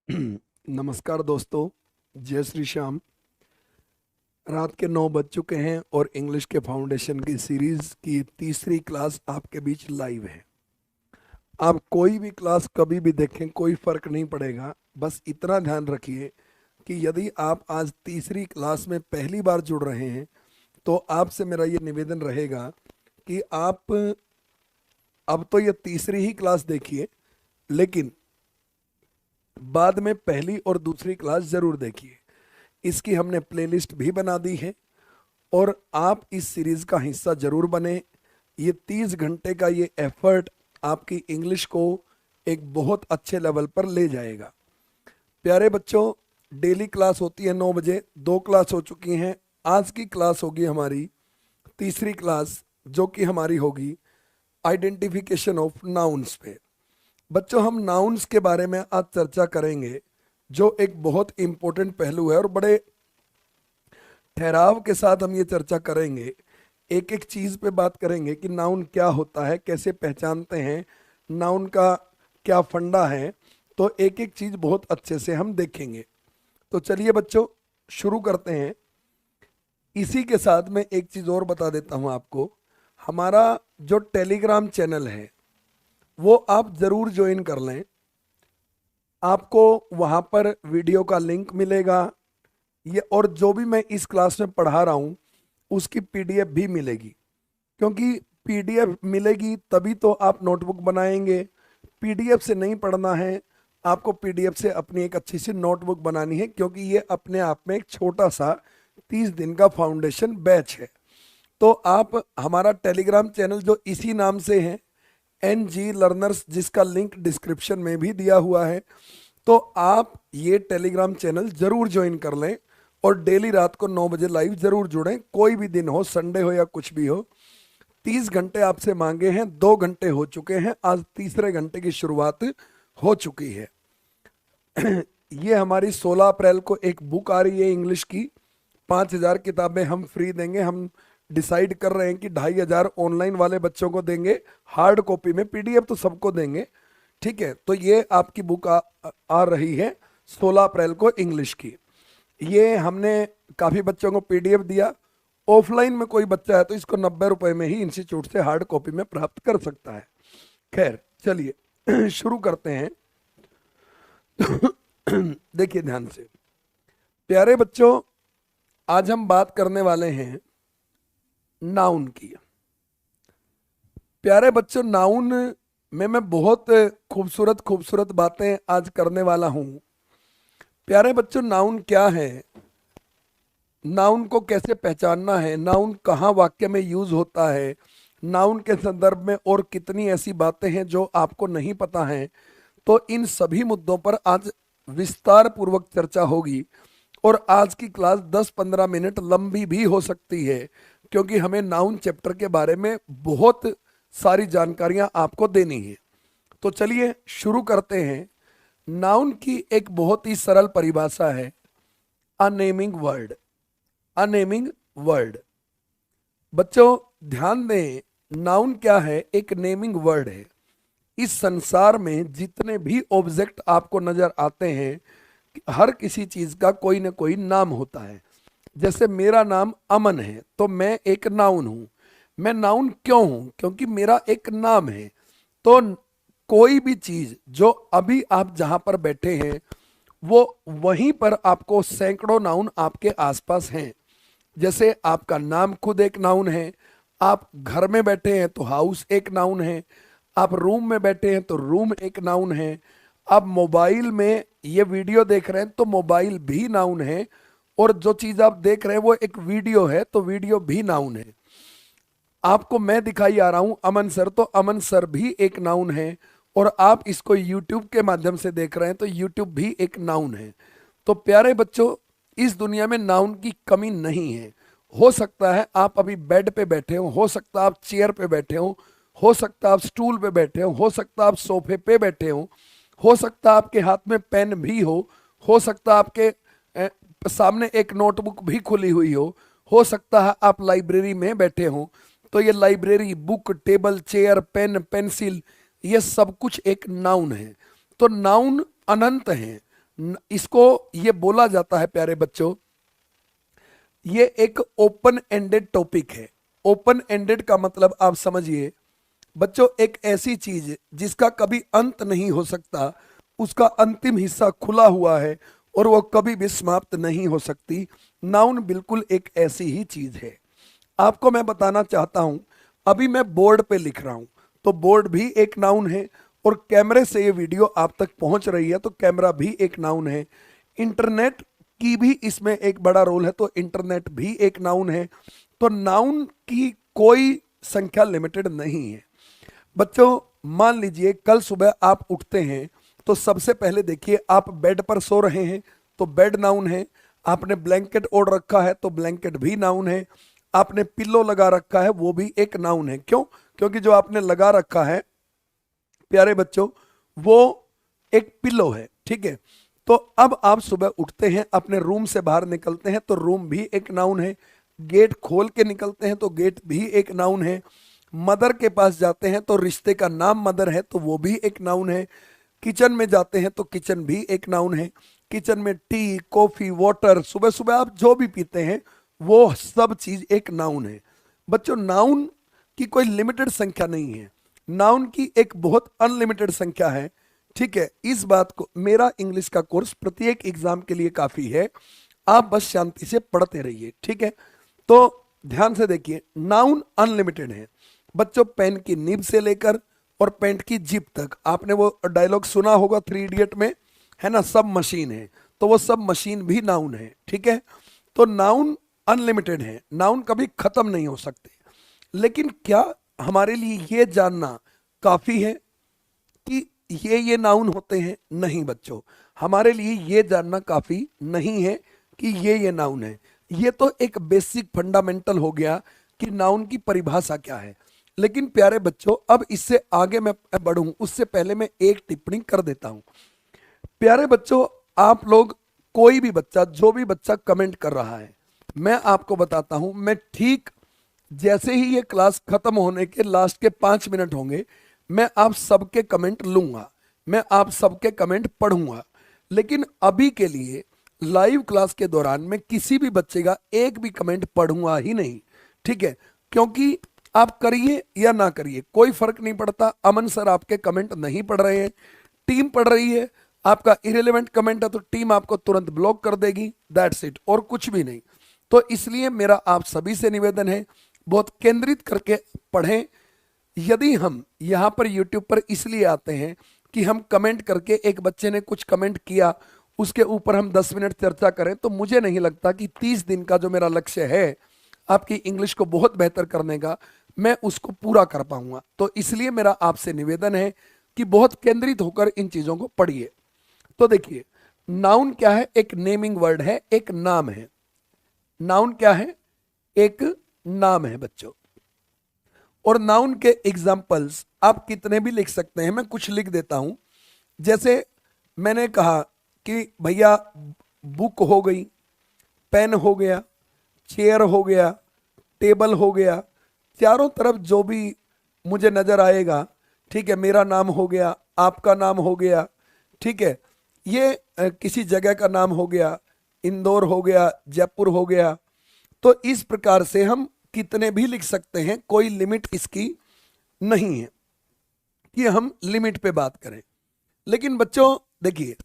नमस्कार दोस्तों। जय श्री श्याम। रात के 9 बज चुके हैं और इंग्लिश के फाउंडेशन की सीरीज की तीसरी क्लास आपके बीच लाइव है। आप कोई भी क्लास कभी भी देखें, कोई फर्क नहीं पड़ेगा। बस इतना ध्यान रखिए कि यदि आप आज तीसरी क्लास में पहली बार जुड़ रहे हैं तो आपसे मेरा ये निवेदन रहेगा कि आप अब तो ये तीसरी ही क्लास देखिए, लेकिन बाद में पहली और दूसरी क्लास जरूर देखिए। इसकी हमने प्लेलिस्ट भी बना दी है और आप इस सीरीज का हिस्सा जरूर बने। ये 30 घंटे का ये एफर्ट आपकी इंग्लिश को एक बहुत अच्छे लेवल पर ले जाएगा। प्यारे बच्चों, डेली क्लास होती है 9 बजे। 2 क्लास हो चुकी हैं। आज की क्लास होगी हमारी तीसरी क्लास, जो कि हमारी होगी आइडेंटिफिकेशन ऑफ नाउन्स पे। बच्चों, हम नाउन्स के बारे में आज चर्चा करेंगे, जो एक बहुत इंपॉर्टेंट पहलू है और बड़े ठहराव के साथ हम ये चर्चा करेंगे। एक एक चीज पे बात करेंगे कि नाउन क्या होता है, कैसे पहचानते हैं, नाउन का क्या फंडा है। तो एक एक चीज बहुत अच्छे से हम देखेंगे। तो चलिए बच्चों, शुरू करते हैं। इसी के साथ मैं एक चीज और बता देता हूं आपको। हमारा जो टेलीग्राम चैनल है वो आप जरूर ज्वाइन कर लें। आपको वहां पर वीडियो का लिंक मिलेगा, ये और जो भी मैं इस क्लास में पढ़ा रहा हूं उसकी पीडीएफ भी मिलेगी। क्योंकि पीडीएफ मिलेगी तभी तो आप नोटबुक बनाएंगे। पीडीएफ से नहीं पढ़ना है, आपको पीडीएफ से अपनी एक अच्छी सी नोटबुक बनानी है, क्योंकि ये अपने आप में एक छोटा सा 30 दिन का फाउंडेशन बैच है। तो आप हमारा टेलीग्राम चैनल जो इसी नाम से है, NG लर्नर्स, जिसका लिंक डिस्क्रिप्शन में भी दिया हुआ है, तो आप ये टेलीग्राम चैनल जरूर ज्वाइन कर लें और डेली रात को 9 बजे लाइव जरूर जुड़ें। कोई भी दिन हो, संडे हो या कुछ भी हो। 30 घंटे आपसे मांगे हैं, 2 घंटे हो चुके हैं, आज तीसरे घंटे की शुरुआत हो चुकी है। ये हमारी 16 अप्रैल को एक बुक आ रही है इंग्लिश की। 5,000 किताबें हम फ्री देंगे। हम डिसाइड कर रहे हैं कि 2,500 ऑनलाइन वाले बच्चों को देंगे, हार्ड कॉपी में। पीडीएफ तो सबको देंगे, ठीक है। तो ये आपकी बुक आ रही है 16 अप्रैल को इंग्लिश की। ये हमने काफ़ी बच्चों को पीडीएफ दिया। ऑफलाइन में कोई बच्चा है तो इसको 90 रुपए में ही इंस्टीट्यूट से हार्ड कॉपी में प्राप्त कर सकता है। खैर चलिए शुरू करते हैं। देखिए ध्यान से प्यारे बच्चों, आज हम बात करने वाले हैं नाउन की। प्यारे बच्चों, नाउन में मैं बहुत खूबसूरत खूबसूरत बातें आज करने वाला हूं। प्यारे बच्चों, नाउन क्या है, नाउन को कैसे पहचानना है, नाउन कहाँ वाक्य में यूज होता है, नाउन के संदर्भ में और कितनी ऐसी बातें हैं जो आपको नहीं पता हैं। तो इन सभी मुद्दों पर आज विस्तार पूर्वक चर्चा होगी। और आज की क्लास 10-15 मिनट लंबी भी हो सकती है, क्योंकि हमें नाउन चैप्टर के बारे में बहुत सारी जानकारियां आपको देनी है। तो चलिए शुरू करते हैं। नाउन की एक बहुत ही सरल परिभाषा है, अ नेमिंग वर्ड। अ नेमिंग वर्ड। बच्चों ध्यान दें, नाउन क्या है, एक नेमिंग वर्ड है। इस संसार में जितने भी ऑब्जेक्ट आपको नजर आते हैं, हर किसी चीज का कोई ना कोई नाम होता है। जैसे मेरा नाम अमन है तो मैं एक नाउन हूं। मैं नाउन क्यों हूं? क्योंकि मेरा एक नाम है। तो कोई भी चीज जो अभी आप जहां पर बैठे हैं वो वहीं पर आपको सैकड़ों नाउन आपके आसपास हैं। जैसे आपका नाम खुद एक नाउन है। आप घर में बैठे हैं तो हाउस एक नाउन है। आप रूम में बैठे हैं तो रूम एक नाउन है। आप मोबाइल में ये वीडियो देख रहे हैं तो मोबाइल भी नाउन है। और जो चीज आप देख रहे हैं वो एक वीडियो है तो वीडियो भी नाउन है। आपको मैं दिखाई आ रहा हूं अमन सर, तो अमन सर भी एक नाउन है। और आप इसको यूट्यूब के माध्यम से देख रहे हैं तो यूट्यूब भी एक नाउन है। तो प्यारे बच्चों, इस दुनिया में नाउन की कमी नहीं है। हो सकता है आप अभी बेड पे बैठे हो सकता है आप चेयर पे बैठे हो सकता है आप स्टूल पे बैठे हो सकता है आप सोफे पे बैठे हो सकता है आपके हाथ में पेन भी हो सकता है आपके सामने एक नोटबुक भी खुली हुई हो सकता है आप लाइब्रेरी में बैठे हो। तो ये library, book, table, chair, pen, pencil, ये सब कुछ एक नाउन है। तो नाउन अनंत हैं। इसको ये बोला जाता है प्यारे बच्चों, ये एक ओपन एंडेड टॉपिक है। ओपन एंडेड का मतलब आप समझिए बच्चों, एक ऐसी चीज जिसका कभी अंत नहीं हो सकता, उसका अंतिम हिस्सा खुला हुआ है और वो कभी भी समाप्त नहीं हो सकती। नाउन बिल्कुल एक ऐसी ही चीज है। आपको मैं बताना चाहता हूं, अभी मैं बोर्ड पे लिख रहा हूं, तो बोर्ड भी एक नाउन है, और कैमरे से ये वीडियो आप तक पहुंच रही है तो कैमरा भी एक नाउन है। इंटरनेट की भी इसमें एक बड़ा रोल है, तो इंटरनेट भी एक नाउन है। तो नाउन की कोई संख्या लिमिटेड नहीं है। बच्चों मान लीजिए कल सुबह आप उठते हैं, तो सबसे पहले देखिए आप बेड पर सो रहे हैं, तो बेड नाउन है। आपने ब्लैंकेट ओढ़ रखा है तो ब्लैंकेट भी नाउन है। आपने पिल्लो लगा रखा है, वो भी एक नाउन है। क्यों? क्योंकि जो आपने लगा रखा है प्यारे बच्चों, वो एक पिल्लो है, ठीक है। तो अब आप सुबह उठते हैं, अपने रूम से बाहर निकलते हैं, तो रूम भी एक नाउन है। गेट खोल के निकलते हैं तो गेट भी एक नाउन है। मदर के पास जाते हैं तो रिश्ते का नाम मदर है, तो वो भी एक नाउन है। किचन में जाते हैं तो किचन भी एक नाउन है। किचन में टी, कॉफी, वाटर, सुबह सुबह आप जो भी पीते हैं वो सब चीज एक नाउन है। बच्चों नाउन की कोई लिमिटेड संख्या नहीं है, नाउन की एक बहुत अनलिमिटेड संख्या है, ठीक है। इस बात को, मेरा इंग्लिश का कोर्स प्रत्येक एग्जाम के लिए काफी है, आप बस शांति से पढ़ते रहिए, ठीक है। तो ध्यान से देखिए, नाउन अनलिमिटेड है बच्चों। पेन की निब से लेकर और पेंट की जिप तक, आपने वो डायलॉग सुना होगा थ्री इडियट में, है ना, सब मशीन है, तो वो सब मशीन भी नाउन है, ठीक है। तो नाउन अनलिमिटेड है, नाउन कभी खत्म नहीं हो सकते। लेकिन क्या हमारे लिए ये जानना काफी है कि ये नाउन होते हैं? नहीं बच्चों, हमारे लिए ये जानना काफी नहीं है कि ये नाउन है। ये तो एक बेसिक फंडामेंटल हो गया कि नाउन की परिभाषा क्या है। लेकिन प्यारे बच्चों, अब इससे आगे मैं बढ़ूं उससे पहले मैं एक टिप्पणी कर देता हूं। प्यारे बच्चों, आप लोग, कोई भी बच्चा, जो भी बच्चा कमेंट कर रहा है, मैं आपको बताता हूं, मैं ठीक जैसे ही ये क्लास खत्म होने के लास्ट के 5 मिनट होंगे, मैं आप सबके कमेंट लूंगा, मैं आप सबके कमेंट पढ़ूंगा। लेकिन अभी के लिए लाइव क्लास के दौरान मैं किसी भी बच्चे का एक भी कमेंट पढ़ूंगा ही नहीं, ठीक है। क्योंकि आप करिए या ना करिए कोई फर्क नहीं पड़ता। अमन सर आपके कमेंट नहीं पढ़ रहे हैं, टीम पढ़ रही है। आपका इरेलीवेंट कमेंट है तो टीम आपको तुरंत ब्लॉक कर देगी, दैट्स इट, और कुछ भी नहीं। तो इसलिए मेरा आप सभी से निवेदन है, बहुत केंद्रित करके पढ़ें। यदि हम यहाँ पर यूट्यूब पर इसलिए आते हैं कि हम कमेंट करके, एक बच्चे ने कुछ कमेंट किया उसके ऊपर हम 10 मिनट चर्चा करें, तो मुझे नहीं लगता कि 30 दिन का जो मेरा लक्ष्य है आपकी इंग्लिश को बहुत बेहतर करने का, मैं उसको पूरा कर पाऊंगा। तो इसलिए मेरा आपसे निवेदन है कि बहुत केंद्रित होकर इन चीजों को पढ़िए। तो देखिए, नाउन क्या है? एक नेमिंग वर्ड है, एक नाम है। नाउन क्या है? एक नाम है बच्चों। और नाउन के एग्जाम्पल्स आप कितने भी लिख सकते हैं, मैं कुछ लिख देता हूं। जैसे मैंने कहा कि भैया बुक हो गई, पेन हो गया, चेयर हो गया, टेबल हो गया, चारों तरफ जो भी मुझे नजर आएगा, ठीक है, मेरा नाम हो गया, आपका नाम हो गया, ठीक है, ये किसी जगह का नाम हो गया, इंदौर हो गया, जयपुर हो गया। तो इस प्रकार से हम कितने भी लिख सकते हैं, कोई लिमिट इसकी नहीं है कि हम लिमिट पे बात करें। लेकिन बच्चों देखिए,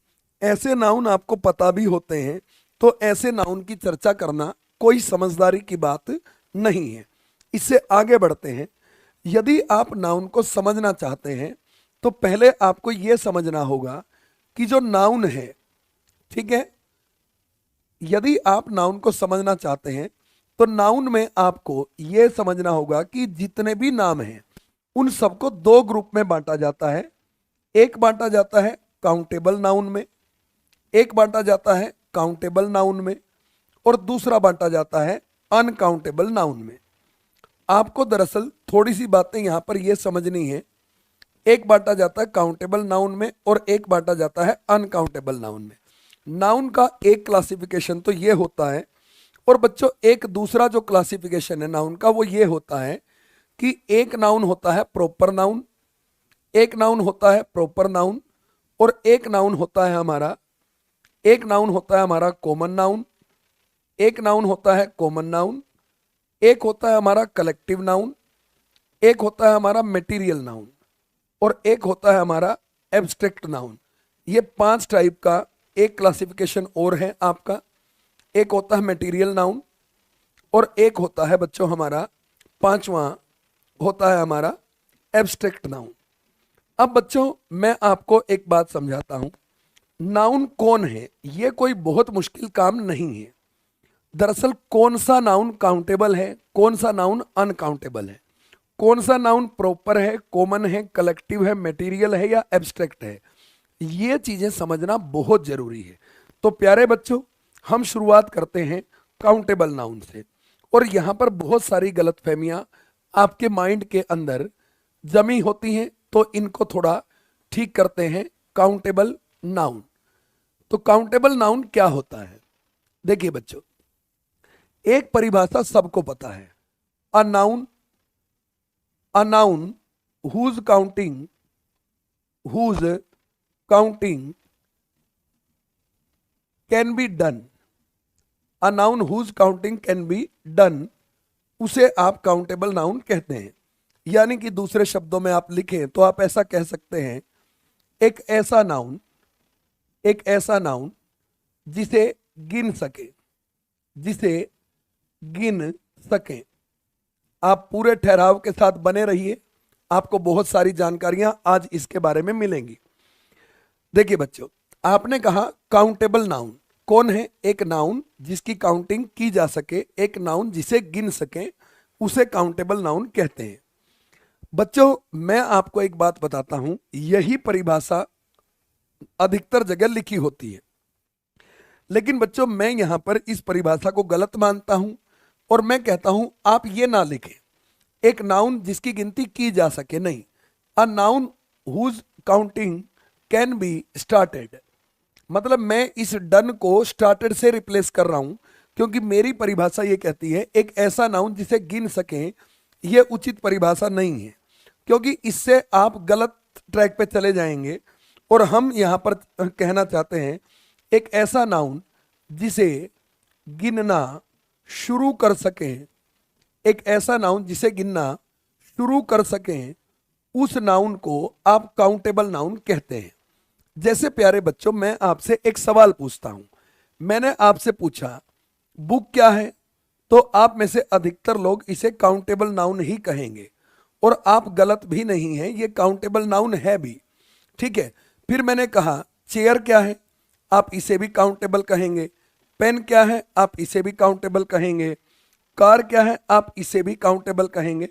ऐसे नाउन आपको पता भी होते हैं, तो ऐसे नाउन की चर्चा करना कोई समझदारी की बात नहीं है। इससे आगे बढ़ते हैं। यदि आप नाउन को समझना चाहते हैं तो पहले आपको यह समझना होगा कि जो नाउन है, ठीक है, यदि आप नाउन को समझना चाहते हैं तो नाउन में आपको यह समझना होगा कि जितने भी नाम हैं उन सबको दो ग्रुप में बांटा जाता है। एक बांटा जाता है काउंटेबल नाउन में, एक बांटा जाता है काउंटेबल नाउन में, और दूसरा बांटा जाता है अनकाउंटेबल नाउन में। आपको दरअसल थोड़ी सी बातें यहां पर यह समझनी है। एक बांटा जाता है काउंटेबल नाउन में और एक बांटा जाता है अनकाउंटेबल नाउन में। नाउन का एक क्लासिफिकेशन तो ये होता है, और बच्चों एक दूसरा जो क्लासिफिकेशन है नाउन का वो ये होता है कि एक नाउन होता है प्रॉपर नाउन, एक नाउन होता है प्रॉपर नाउन, और एक नाउन होता है हमारा एक नाउन होता है हमारा कॉमन नाउन, एक नाउन होता है कॉमन नाउन, एक होता है हमारा कलेक्टिव नाउन, एक होता है हमारा मटेरियल नाउन, और एक होता है हमारा एब्स्ट्रैक्ट नाउन। ये 5 टाइप का एक क्लासिफिकेशन और है आपका। एक होता है मटेरियल नाउन, और एक होता है बच्चों हमारा 5वां होता है हमारा एब्स्ट्रैक्ट नाउन। अब बच्चों मैं आपको एक बात समझाता हूं, नाउन कौन है ये कोई बहुत मुश्किल काम नहीं है। दरअसल कौन सा नाउन काउंटेबल है, कौन सा नाउन अनकाउंटेबल है, कौन सा नाउन प्रॉपर है, कॉमन है, कलेक्टिव है, मटेरियल है या एब्स्ट्रैक्ट है, ये चीजें समझना बहुत जरूरी है। तो प्यारे बच्चों हम शुरुआत करते हैं काउंटेबल नाउन से। और यहां पर बहुत सारी गलतफहमियां आपके माइंड के अंदर जमी होती हैं, तो इनको थोड़ा ठीक करते हैं। काउंटेबल नाउन, तो काउंटेबल नाउन क्या होता है? देखिए बच्चों, एक परिभाषा सबको पता है, a noun, a noun whose counting can be done, a noun whose counting can be done, उसे आप काउंटेबल नाउन कहते हैं। यानी कि दूसरे शब्दों में आप लिखें तो आप ऐसा कह सकते हैं, एक ऐसा नाउन, एक ऐसा नाउन जिसे गिन सके, जिसे गिन सके। आप पूरे ठहराव के साथ बने रहिए, आपको बहुत सारी जानकारियां आज इसके बारे में मिलेंगी। देखिए बच्चों, आपने कहा काउंटेबल नाउन कौन है? एक नाउन जिसकी काउंटिंग की जा सके, एक नाउन जिसे गिन सके, उसे काउंटेबल नाउन कहते हैं। बच्चों मैं आपको एक बात बताता हूं, यही परिभाषा अधिकतर जगह लिखी होती है, लेकिन बच्चों मैं यहां पर इस परिभाषा को गलत मानता हूं और मैं कहता हूं आप ये ना लिखें एक नाउन जिसकी गिनती की जा सके, नहीं, a noun whose counting can be started. मतलब मैं इस डन को स्टार्टेड से रिप्लेस कर रहा हूं, क्योंकि मेरी परिभाषा ये कहती है एक ऐसा नाउन जिसे गिन सकें। ये उचित परिभाषा नहीं है, क्योंकि इससे आप गलत ट्रैक पे चले जाएंगे। और हम यहां पर कहना चाहते हैं एक ऐसा नाउन जिसे गिनना शुरू कर सकें, एक ऐसा नाउन जिसे गिनना शुरू कर सकें, उस नाउन को आप काउंटेबल नाउन कहते हैं। जैसे प्यारे बच्चों मैं आपसे एक सवाल पूछता हूं, मैंने आपसे पूछा बुक क्या है, तो आप में से अधिकतर लोग इसे काउंटेबल नाउन ही कहेंगे, और आप गलत भी नहीं हैं, ये काउंटेबल नाउन है भी, ठीक है। फिर मैंने कहा चेयर क्या है, आप इसे भी काउंटेबल कहेंगे। पेन क्या है, आप इसे भी काउंटेबल कहेंगे। कार क्या है, आप इसे भी काउंटेबल कहेंगे।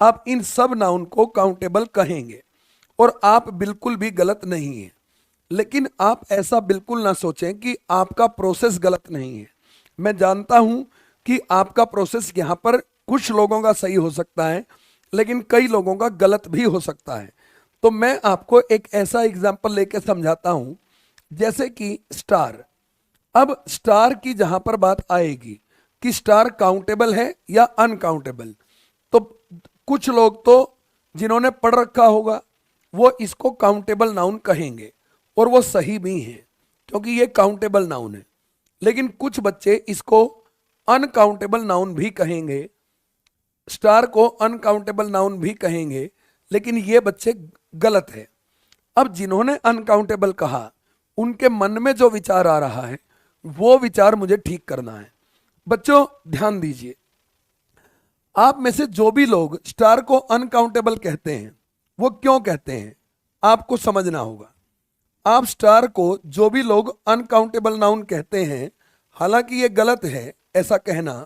आप इन सब नाउन को काउंटेबल कहेंगे, और आप बिल्कुल भी गलत नहीं है। लेकिन आप ऐसा बिल्कुल ना सोचें कि आपका प्रोसेस गलत नहीं है। मैं जानता हूं कि आपका प्रोसेस यहां पर कुछ लोगों का सही हो सकता है, लेकिन कई लोगों का गलत भी हो सकता है। तो मैं आपको एक ऐसा एग्जाम्पल लेके समझाता हूं, जैसे कि स्टार। अब स्टार की जहां पर बात आएगी कि स्टार काउंटेबल है या अनकाउंटेबल, तो कुछ लोग तो जिन्होंने पढ़ रखा होगा वो इसको काउंटेबल नाउन कहेंगे, और वो सही भी हैं क्योंकि ये काउंटेबल नाउन है। लेकिन कुछ बच्चे इसको अनकाउंटेबल नाउन भी कहेंगे, स्टार को अनकाउंटेबल नाउन भी कहेंगे, लेकिन ये बच्चे गलत है। अब जिन्होंने अनकाउंटेबल कहा उनके मन में जो विचार आ रहा है वो विचार मुझे ठीक करना है। बच्चों ध्यान दीजिए, आप में से जो भी लोग स्टार को अनकाउंटेबल कहते हैं वो क्यों कहते हैं आपको समझना होगा। आप स्टार को जो भी लोग अनकाउंटेबल नाउन कहते हैं, हालांकि ये गलत है ऐसा कहना,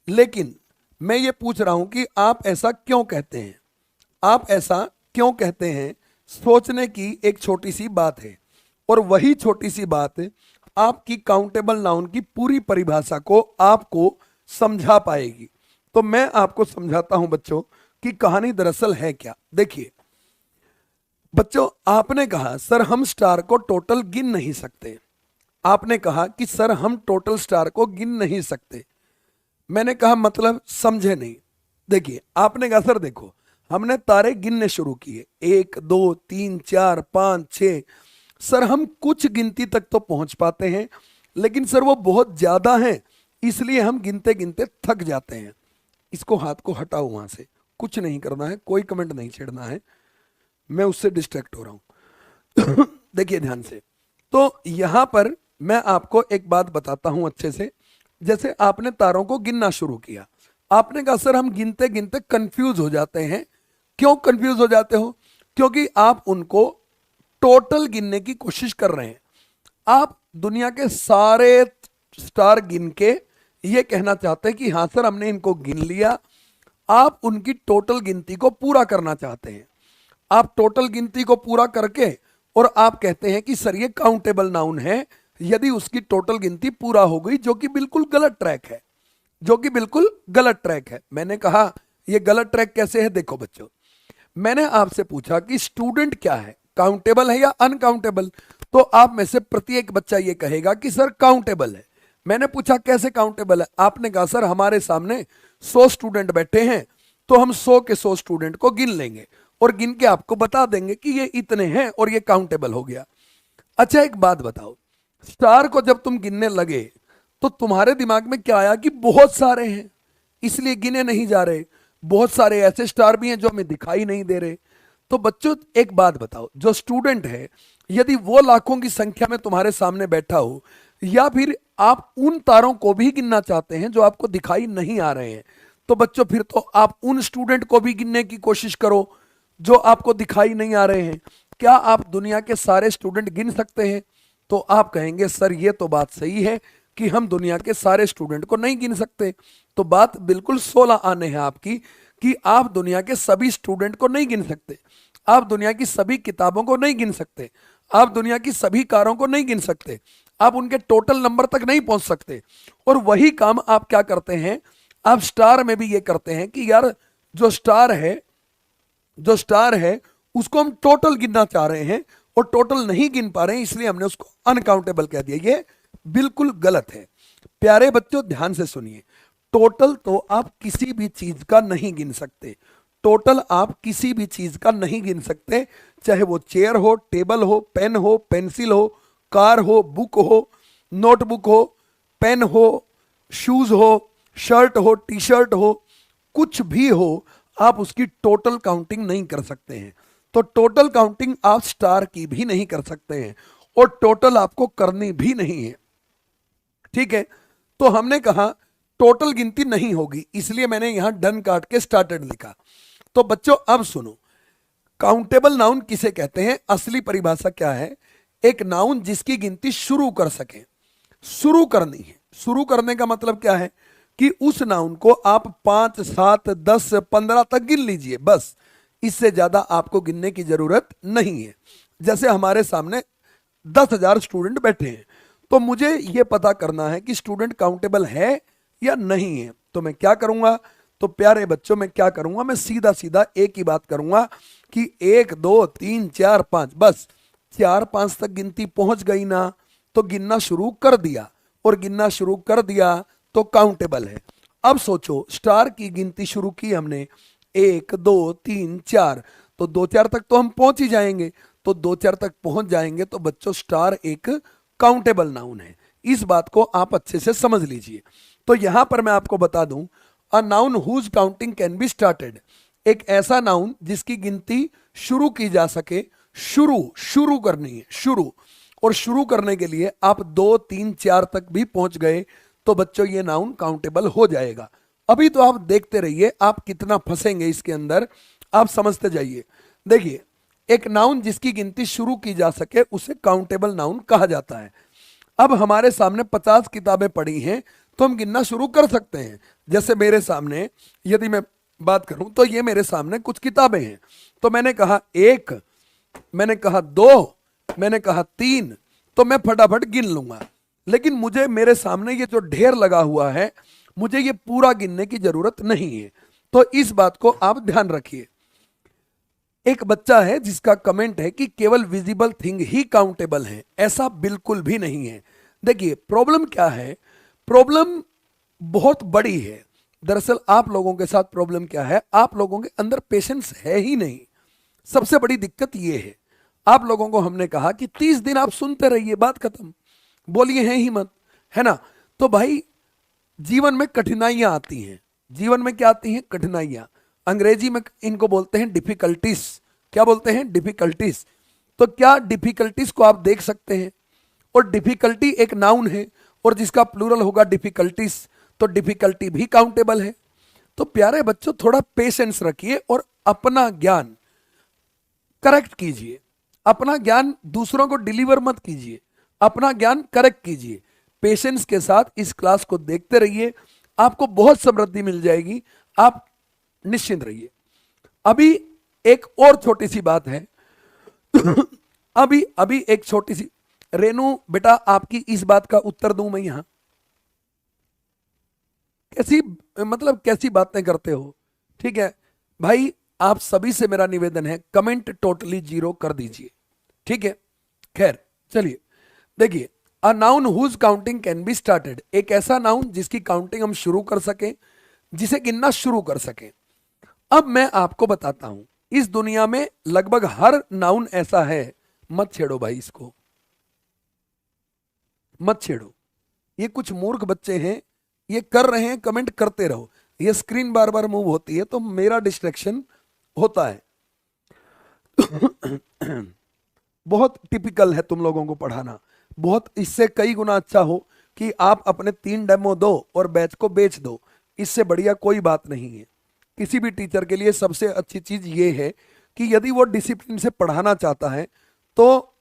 लेकिन मैं ये पूछ रहा हूं कि आप ऐसा क्यों कहते हैं। आप ऐसा क्यों कहते हैं, सोचने की एक छोटी सी बात है, और वही छोटी सी बात आपकी काउंटेबल नाउन की पूरी परिभाषा को आपको समझा पाएगी। तो मैं आपको समझाता हूं बच्चों कि कहानी दरअसल है क्या। देखिए बच्चों, आपने कहा सर हम स्टार को टोटल गिन नहीं सकते। आपने कहा कि सर हम टोटल स्टार को गिन नहीं सकते। मैंने कहा मतलब समझे नहीं। देखिए आपने कहा सर देखो हमने तारे गिनने शुरू किए, 1 2 3 4 5 6 सर हम कुछ गिनती तक तो पहुंच पाते हैं, लेकिन सर वो बहुत ज्यादा है, इसलिए हम गिनते गिनते थक जाते हैं। इसको हाथ को हटाओ वहां से, कुछ नहीं करना है, कोई कमेंट नहीं छेड़ना है, मैं उससे डिस्ट्रैक्ट हो रहा हूं। देखिए ध्यान से, तो यहां पर मैं आपको एक बात बताता हूं अच्छे से। जैसे आपने तारों को गिनना शुरू किया, आपने कहा सर हम गिनते गिनते कंफ्यूज हो जाते हैं। क्यों कंफ्यूज हो जाते हो? क्योंकि आप उनको टोटल गिनने की कोशिश कर रहे हैं। आप दुनिया के सारे स्टार गिन के ये कहना चाहते हैं कि हाँ सर हमने इनको गिन लिया। आप उनकी टोटल गिनती को पूरा करना चाहते हैं। आप टोटल गिनती को पूरा करके और आप कहते हैं कि सर ये काउंटेबल नाउन है यदि उसकी टोटल गिनती पूरा हो गई, जो कि बिल्कुल गलत ट्रैक है, जो कि बिल्कुल गलत ट्रैक है। मैंने कहा ये गलत ट्रैक कैसे है? देखो बच्चों, मैंने आपसे पूछा कि स्टूडेंट क्या है, काउंटेबल है या अनकाउंटेबल? तो आप में से प्रत्येक बच्चा ये कहेगा कि सर काउंटेबल है। मैंने पूछा कैसे काउंटेबल है? आपने कहा सर हमारे सामने 100 स्टूडेंट बैठे हैं, तो हम 100 के 100 स्टूडेंट को गिन लेंगे और गिन के आपको बता देंगे कि ये इतने हैं और ये काउंटेबल हो गया। अच्छा एक बात बताओ, स्टार को जब तुम गिनने लगे तो तुम्हारे दिमाग में क्या आया कि बहुत सारे हैं इसलिए गिने नहीं जा रहे, बहुत सारे ऐसे स्टार भी हैं जो हमें दिखाई नहीं दे रहे। तो बच्चों एक बात बताओ, जो स्टूडेंट है यदि वो लाखों की संख्या में तुम्हारे सामने बैठा हो, या फिर आप उन तारों को भी गिनना चाहते हैं जो आपको दिखाई नहीं आ रहे हैं, तो बच्चों फिर तो आप उन स्टूडेंट को भी गिनने की कोशिश करो जो आपको दिखाई नहीं आ रहे हैं। क्या आप दुनिया के सारे स्टूडेंट गिन सकते हैं? तो आप कहेंगे सर ये तो बात सही है कि हम दुनिया के सारे स्टूडेंट को नहीं गिन सकते। तो बात बिल्कुल 16 आने हैं आपकी कि आप दुनिया के सभी स्टूडेंट को नहीं गिन सकते, आप दुनिया की सभी किताबों को नहीं गिन सकते, आप दुनिया की सभी कारों को नहीं गिन सकते, आप उनके टोटल नंबर तक नहीं पहुंच सकते। और वही काम आप क्या करते हैं, आप स्टार में भी ये करते हैं कि यार जो स्टार है, जो स्टार है उसको हम टोटल गिनना चाह रहे हैं और टोटल नहीं गिन पा रहे हैं, इसलिए हमने उसको अनकाउंटेबल कह दिया। ये बिल्कुल गलत है। प्यारे बच्चों ध्यान से सुनिए, टोटल तो आप किसी भी चीज का नहीं गिन सकते, टोटल आप किसी भी चीज का नहीं गिन सकते, चाहे वो चेयर हो, टेबल हो, पेन हो, पेंसिल हो, कार हो, बुक हो, नोटबुक हो, पेन हो, शूज हो, शर्ट हो, टी शर्ट हो, कुछ भी हो, आप उसकी टोटल काउंटिंग नहीं कर सकते हैं। तो टोटल काउंटिंग आप स्टार की भी नहीं कर सकते हैं और टोटल आपको करनी भी नहीं है, ठीक है? तो हमने कहा टोटल गिनती नहीं होगी, इसलिए मैंने यहां डन काट के स्टार्टेड लिखा। तो बच्चों अब सुनो, काउंटेबल नाउन किसे कहते हैं? असली परिभाषा क्या है? एक नाउन जिसकी गिनती शुरू कर सके। शुरू करनी है, शुरू करने का मतलब क्या है कि उस नाउन को आप 5, 7, 10, 15 तक गिन लीजिए, बस इससे ज्यादा आपको गिनने की जरूरत नहीं है। जैसे हमारे सामने 10,000 स्टूडेंट बैठे हैं, तो मुझे यह पता करना है कि स्टूडेंट काउंटेबल है या नहीं है। तो मैं क्या करूंगा? तो प्यारे बच्चों मैं क्या करूंगा, मैं सीधा सीधा एक ही बात करूंगा कि 1, 2, 3, 4, 5, बस 4, 5 तक गिनती पहुंच गई ना, तो गिनना शुरू कर दिया, और गिनना शुरू कर दिया तो काउंटेबल है। अब सोचो, स्टार की गिनती शुरू की हमने 1, 2, 3, 4, तो 2, 4 तक तो हम पहुंच ही जाएंगे। तो 2, 4 तक पहुंच जाएंगे तो बच्चों स्टार एक काउंटेबल नाउन है। इस बात को आप अच्छे से समझ लीजिए। तो यहां पर मैं आपको बता दूं, a noun whose counting can be started, एक ऐसा नाउन जिसकी गिनती शुरू की जा सके। शुरू करनी है, शुरू, और शुरू करने के लिए आप 2, 3, 4 तक भी पहुंच गए तो बच्चों ये नाउन काउंटेबल हो जाएगा। अभी तो आप देखते रहिए आप कितना फंसेंगे इसके अंदर, आप समझते जाइए। देखिए, एक नाउन जिसकी गिनती शुरू की जा सके उसे काउंटेबल नाउन कहा जाता है। अब हमारे सामने 50 किताबें पड़ी हैं तो हम गिनना शुरू कर सकते हैं। जैसे मेरे सामने यदि मैं बात करूं तो ये मेरे सामने कुछ किताबें हैं, तो मैंने कहा 1, मैंने कहा 2, मैंने कहा 3, तो मैं फटाफट गिन लूंगा। लेकिन मुझे मेरे सामने ये जो ढेर लगा हुआ है, मुझे ये पूरा गिनने की जरूरत नहीं है। तो इस बात को आप ध्यान रखिए। एक बच्चा है जिसका कमेंट है कि केवल विजिबल थिंग ही काउंटेबल है, ऐसा बिल्कुल भी नहीं है। देखिए प्रॉब्लम क्या है, प्रॉब्लम बहुत बड़ी है। दरअसल आप लोगों के साथ प्रॉब्लम क्या है, आप लोगों के अंदर पेशेंस है ही नहीं। सबसे बड़ी दिक्कत ये है, आप लोगों को हमने कहा कि 30 दिन आप सुनते रहिए, बात खत्म, बोलिए हैं ही मत, है ना। तो भाई जीवन में कठिनाइयां आती हैं, जीवन में क्या आती हैं, कठिनाइयां। अंग्रेजी में इनको बोलते हैं डिफिकल्टीज। क्या बोलते हैं, डिफिकल्टीज। तो क्या डिफिकल्टीज को आप देख सकते हैं, और डिफिकल्टी एक नाउन है और जिसका प्लूरल होगा डिफिकल्टीज, तो डिफिकल्टी भी काउंटेबल है। तो प्यारे बच्चों थोड़ा पेशेंस रखिए और अपना ज्ञान करेक्ट कीजिए, अपना ज्ञान दूसरों को डिलीवर मत कीजिए, अपना ज्ञान करेक्ट कीजिए। पेशेंस के साथ इस क्लास को देखते रहिए, आपको बहुत समृद्धि मिल जाएगी, आप निश्चिंत रहिए। अभी एक और छोटी सी बात है अभी अभी एक छोटी सी, रेनू बेटा आपकी इस बात का उत्तर दूं मैं यहां, कैसी मतलब कैसी बातें करते हो, ठीक है भाई। आप सभी से मेरा निवेदन है, कमेंट टोटली जीरो कर दीजिए, ठीक है। खैर चलिए देखिए, a noun whose counting can be started, एक ऐसा नाउन जिसकी काउंटिंग हम शुरू कर सकें, जिसे गिनना शुरू कर सकें। अब मैं आपको बताता हूं, इस दुनिया में लगभग हर नाउन ऐसा है, मत छेड़ो भाई इसको, मत छेड़ो। ये कुछ मूर्ख बच्चे हैं, ये कर रहे हैं, कमेंट करते रहो। ये स्क्रीन बार बार मूव होती है तो मेरा डिस्ट्रैक्शन होता है बहुत टिपिकल है तुम लोगों को पढ़ाना, बहुत, इससे कई गुना अच्छा हो कि आप अपने 3 डेमो दो और बैच को बेच दो, इससे बढ़िया कोई बात नहीं है। किसी भी टीचर के लिए सबसे अच्छी चीज ये है कि यदि वो डिसिप्लिन से पढ़ाना चाहता है तो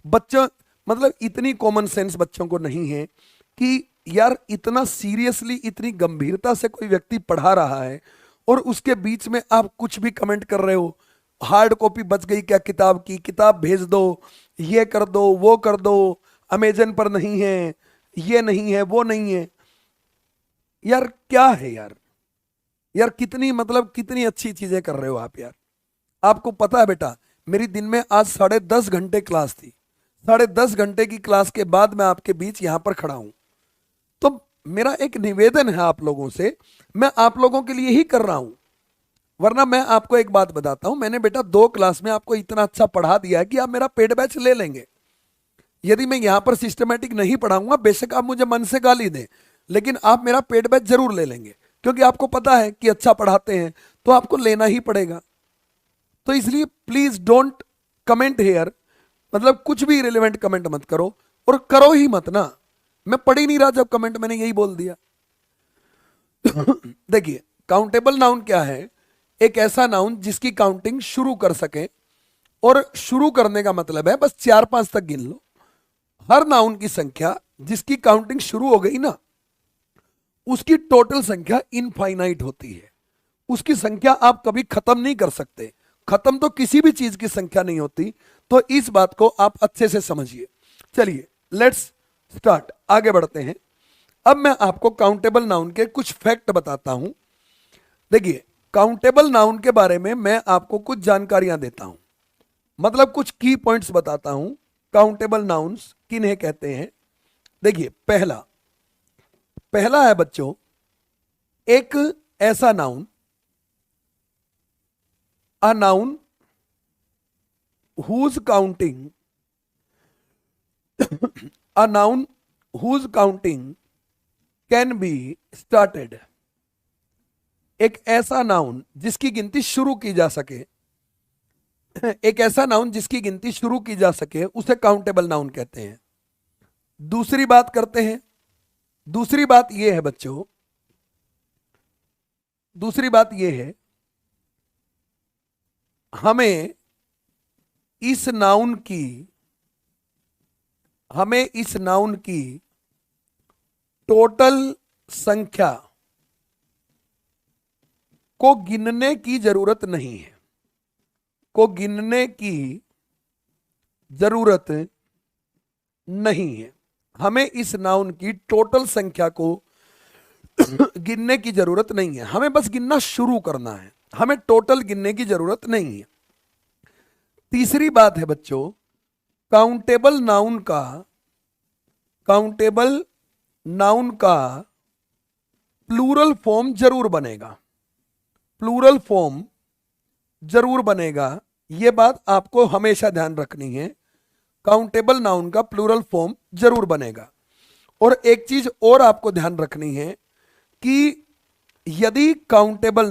बच्चा, मतलब इतनी कॉमन सेंस बच्चों को नहीं है कि यार इतना सीरियसली, इतनी गंभीरता से कोई व्यक्ति पढ़ा रहा है और उसके बीच में आप कुछ भी कमेंट कर रहे हो। हार्ड कॉपी बच गई क्या किताब की, किताब भेज दो, ये कर दो, वो कर दो, अमेजन पर नहीं है, ये नहीं है, वो नहीं है। यार क्या है यार, यार कितनी मतलब कितनी अच्छी चीजें कर रहे हो आप यार। आपको पता है बेटा, मेरी दिन में आज 10.5 घंटे क्लास थी, 10.5 घंटे की क्लास के बाद मैं आपके बीच यहां पर खड़ा हूं। तो मेरा एक निवेदन है आप लोगों से, मैं आप लोगों के लिए ही कर रहा हूं। वरना मैं आपको एक बात बताता हूं, मैंने बेटा 2 क्लास में आपको इतना अच्छा पढ़ा दिया है कि आप मेरा पेड बैच ले लेंगे। यदि मैं यहां पर सिस्टमेटिक नहीं पढ़ाऊंगा, बेशक आप मुझे मन से गाली दें, लेकिन आप मेरा पेड बैच जरूर ले लेंगे, क्योंकि आपको पता है कि अच्छा पढ़ाते हैं तो आपको लेना ही पड़ेगा। तो इसलिए प्लीज डोंट कमेंट हेयर, मतलब कुछ भी रिलेवेंट कमेंट मत करो, और करो ही मत ना। मैं पढ़ ही नहीं रहा जब कमेंट मैंने यही बोल दिया देखिए काउंटेबल नाउन क्या है, एक ऐसा नाउन जिसकी काउंटिंग शुरू कर सके, और शुरू करने का मतलब है बस 4-5 तक गिन लो। हर नाउन की संख्या जिसकी काउंटिंग शुरू हो गई ना, उसकी टोटल संख्या इनफाइनाइट होती है, उसकी संख्या आप कभी खत्म नहीं कर सकते। खत्म तो किसी भी चीज की संख्या नहीं होती, तो इस बात को आप अच्छे से समझिए। चलिए लेट्स स्टार्ट, आगे बढ़ते हैं। अब मैं आपको काउंटेबल नाउन के कुछ फैक्ट बताता हूं। देखिए काउंटेबल नाउन के बारे में मैं आपको कुछ जानकारियां देता हूं, मतलब कुछ की पॉइंट्स बताता हूं। काउंटेबल नाउन्स किन्हें कहते हैं। देखिए पहला पहला है बच्चों, एक ऐसा noun, a noun whose counting a noun whose counting can be started, एक ऐसा नाउन जिसकी गिनती शुरू की जा सके एक ऐसा नाउन जिसकी गिनती शुरू की जा सके उसे काउंटेबल नाउन कहते हैं। दूसरी बात करते हैं, दूसरी बात यह है बच्चों, दूसरी बात यह है, हमें इस नाउन की हमें इस नाउन की टोटल संख्या को गिनने की जरूरत नहीं है, को गिनने की जरूरत नहीं है। हमें इस नाउन की टोटल संख्या को गिनने की जरूरत नहीं है, हमें बस गिनना शुरू करना है, हमें टोटल गिनने की जरूरत नहीं है। तीसरी बात है बच्चों, काउंटेबल नाउन का काउंटेबल नाउन का प्लूरल फॉर्म जरूर बनेगा, प्लूरल फॉर्म जरूर बनेगा। ये बात आपको हमेशा ध्यान रखनी है। काउंटेबल नाउन का प्लूरल फॉर्म जरूर बनेगा। और एक चीज और आपको ध्यान रखनी है कि यदि काउंटेबल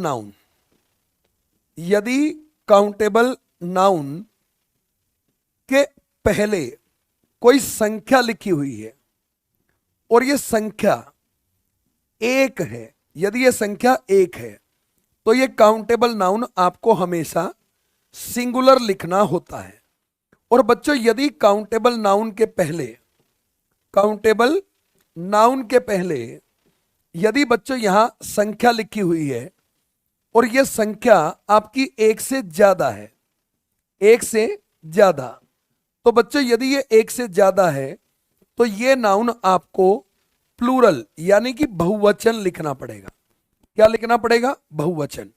नाउन के पहले कोई संख्या लिखी हुई है और ये संख्या एक है, यदि ये संख्या एक है, तो ये काउंटेबल नाउन आपको हमेशा सिंगुलर लिखना होता है। और बच्चों यदि काउंटेबल नाउन के पहले यदि बच्चों यहां संख्या लिखी हुई है और यह संख्या आपकी एक से ज्यादा है, एक से ज्यादा, तो बच्चों यदि ये एक से ज्यादा है तो ये नाउन आपको प्लूरल यानी कि बहुवचन लिखना पड़ेगा। क्या लिखना पड़ेगा? बहुवचन।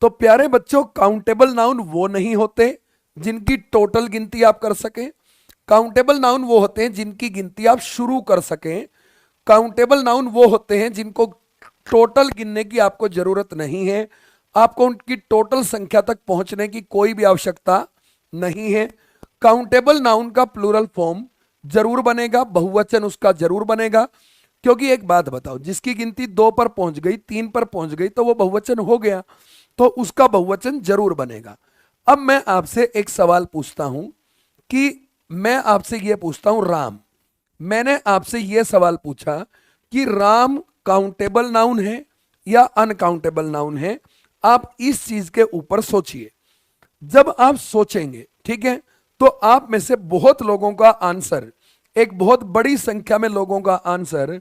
तो प्यारे बच्चों, काउंटेबल नाउन वो नहीं होते जिनकी टोटल गिनती आप कर सकें। काउंटेबल नाउन वो होते हैं जिनकी गिनती आप शुरू कर सकें। काउंटेबल नाउन वो होते हैं जिनको टोटल गिनने की आपको जरूरत नहीं है, आपको उनकी टोटल संख्या तक पहुंचने की कोई भी आवश्यकता नहीं है। काउंटेबल नाउन का प्लूरल फॉर्म जरूर बनेगा, बहुवचन उसका जरूर बनेगा। क्योंकि एक बात बताओ, जिसकी गिनती 2 पर पहुंच गई, 3 पर पहुंच गई, तो वो बहुवचन हो गया, तो उसका बहुवचन जरूर बनेगा। अब मैं आपसे एक सवाल पूछता हूं कि मैं आपसे यह पूछता हूं, राम, मैंने आपसे यह सवाल पूछा कि राम काउंटेबल नाउन है या अनकाउंटेबल नाउन है। आप इस चीज के ऊपर सोचिए। जब आप सोचेंगे, ठीक है, तो आप में से बहुत लोगों का आंसर, एक बहुत बड़ी संख्या में लोगों का आंसर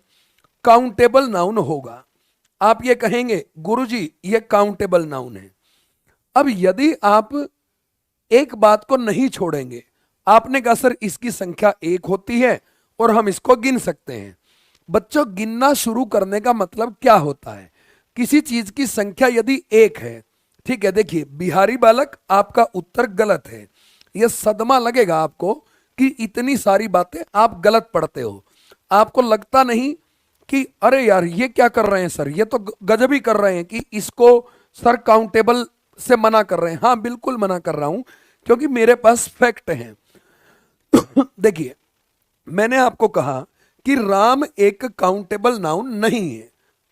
काउंटेबल नाउन होगा। आप ये कहेंगे गुरुजी ये काउंटेबल नाउन है। अब यदि आप एक बात को नहीं छोड़ेंगे, आपने कहा सर इसकी संख्या एक होती है और हम इसको गिन सकते हैं। बच्चों गिनना शुरू करने का मतलब क्या होता है? किसी चीज की संख्या यदि एक है, ठीक है, देखिए बिहारी बालक आपका उत्तर गलत है। यह सदमा लगेगा आपको कि इतनी सारी बातें आप गलत पढ़ते हो। आपको लगता नहीं कि अरे यार ये क्या कर रहे हैं सर, ये तो गजब ही कर रहे हैं कि इसको सर काउंटेबल से मना कर रहे हैं। हाँ बिल्कुल मना कर रहा हूं क्योंकि मेरे पास फैक्ट है। देखिए मैंने आपको कहा कि राम एक काउंटेबल नाउन नहीं है।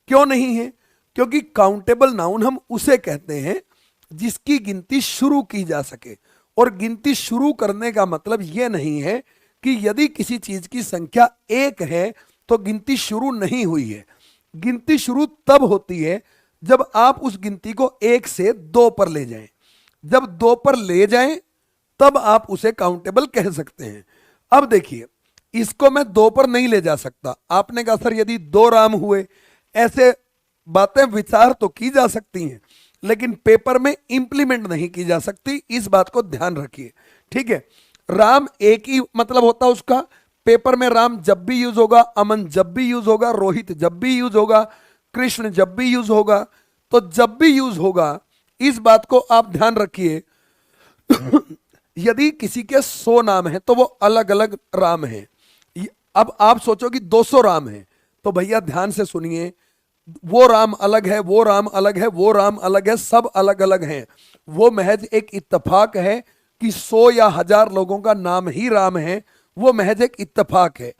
क्यों नहीं है? क्योंकि काउंटेबल नाउन हम उसे कहते हैं जिसकी गिनती शुरू की जा सके। और गिनती शुरू करने का मतलब यह नहीं है कि यदि किसी चीज की संख्या एक है तो गिनती शुरू नहीं हुई है। गिनती शुरू तब होती है जब आप उस गिनती को 1 से 2 पर ले जाएं। जब 2 पर ले जाएं तब आप उसे काउंटेबल कह सकते हैं। अब देखिए इसको मैं 2 पर नहीं ले जा सकता। आपने कहा सर यदि 2 राम हुए, ऐसे बातें विचार तो की जा सकती हैं लेकिन पेपर में इंप्लीमेंट नहीं की जा सकती, इस बात को ध्यान रखिए, ठीक है। राम एक ही मतलब होता है उसका। पेपर में राम जब भी यूज होगा, अमन जब भी यूज होगा, रोहित जब भी यूज होगा, कृष्ण जब भी यूज होगा, तो जब भी यूज होगा इस बात को आप ध्यान रखिए। यदि किसी के 100 नाम है तो वो अलग अलग राम है। अब आप सोचो कि 200 राम है, तो भैया ध्यान से सुनिए, वो राम अलग है, वो राम अलग है, वो राम अलग है, सब अलग अलग हैं। वो महज एक इत्तेफाक है कि 100 या 1000 लोगों का नाम ही राम है, वो महज एक इत्तेफाक है।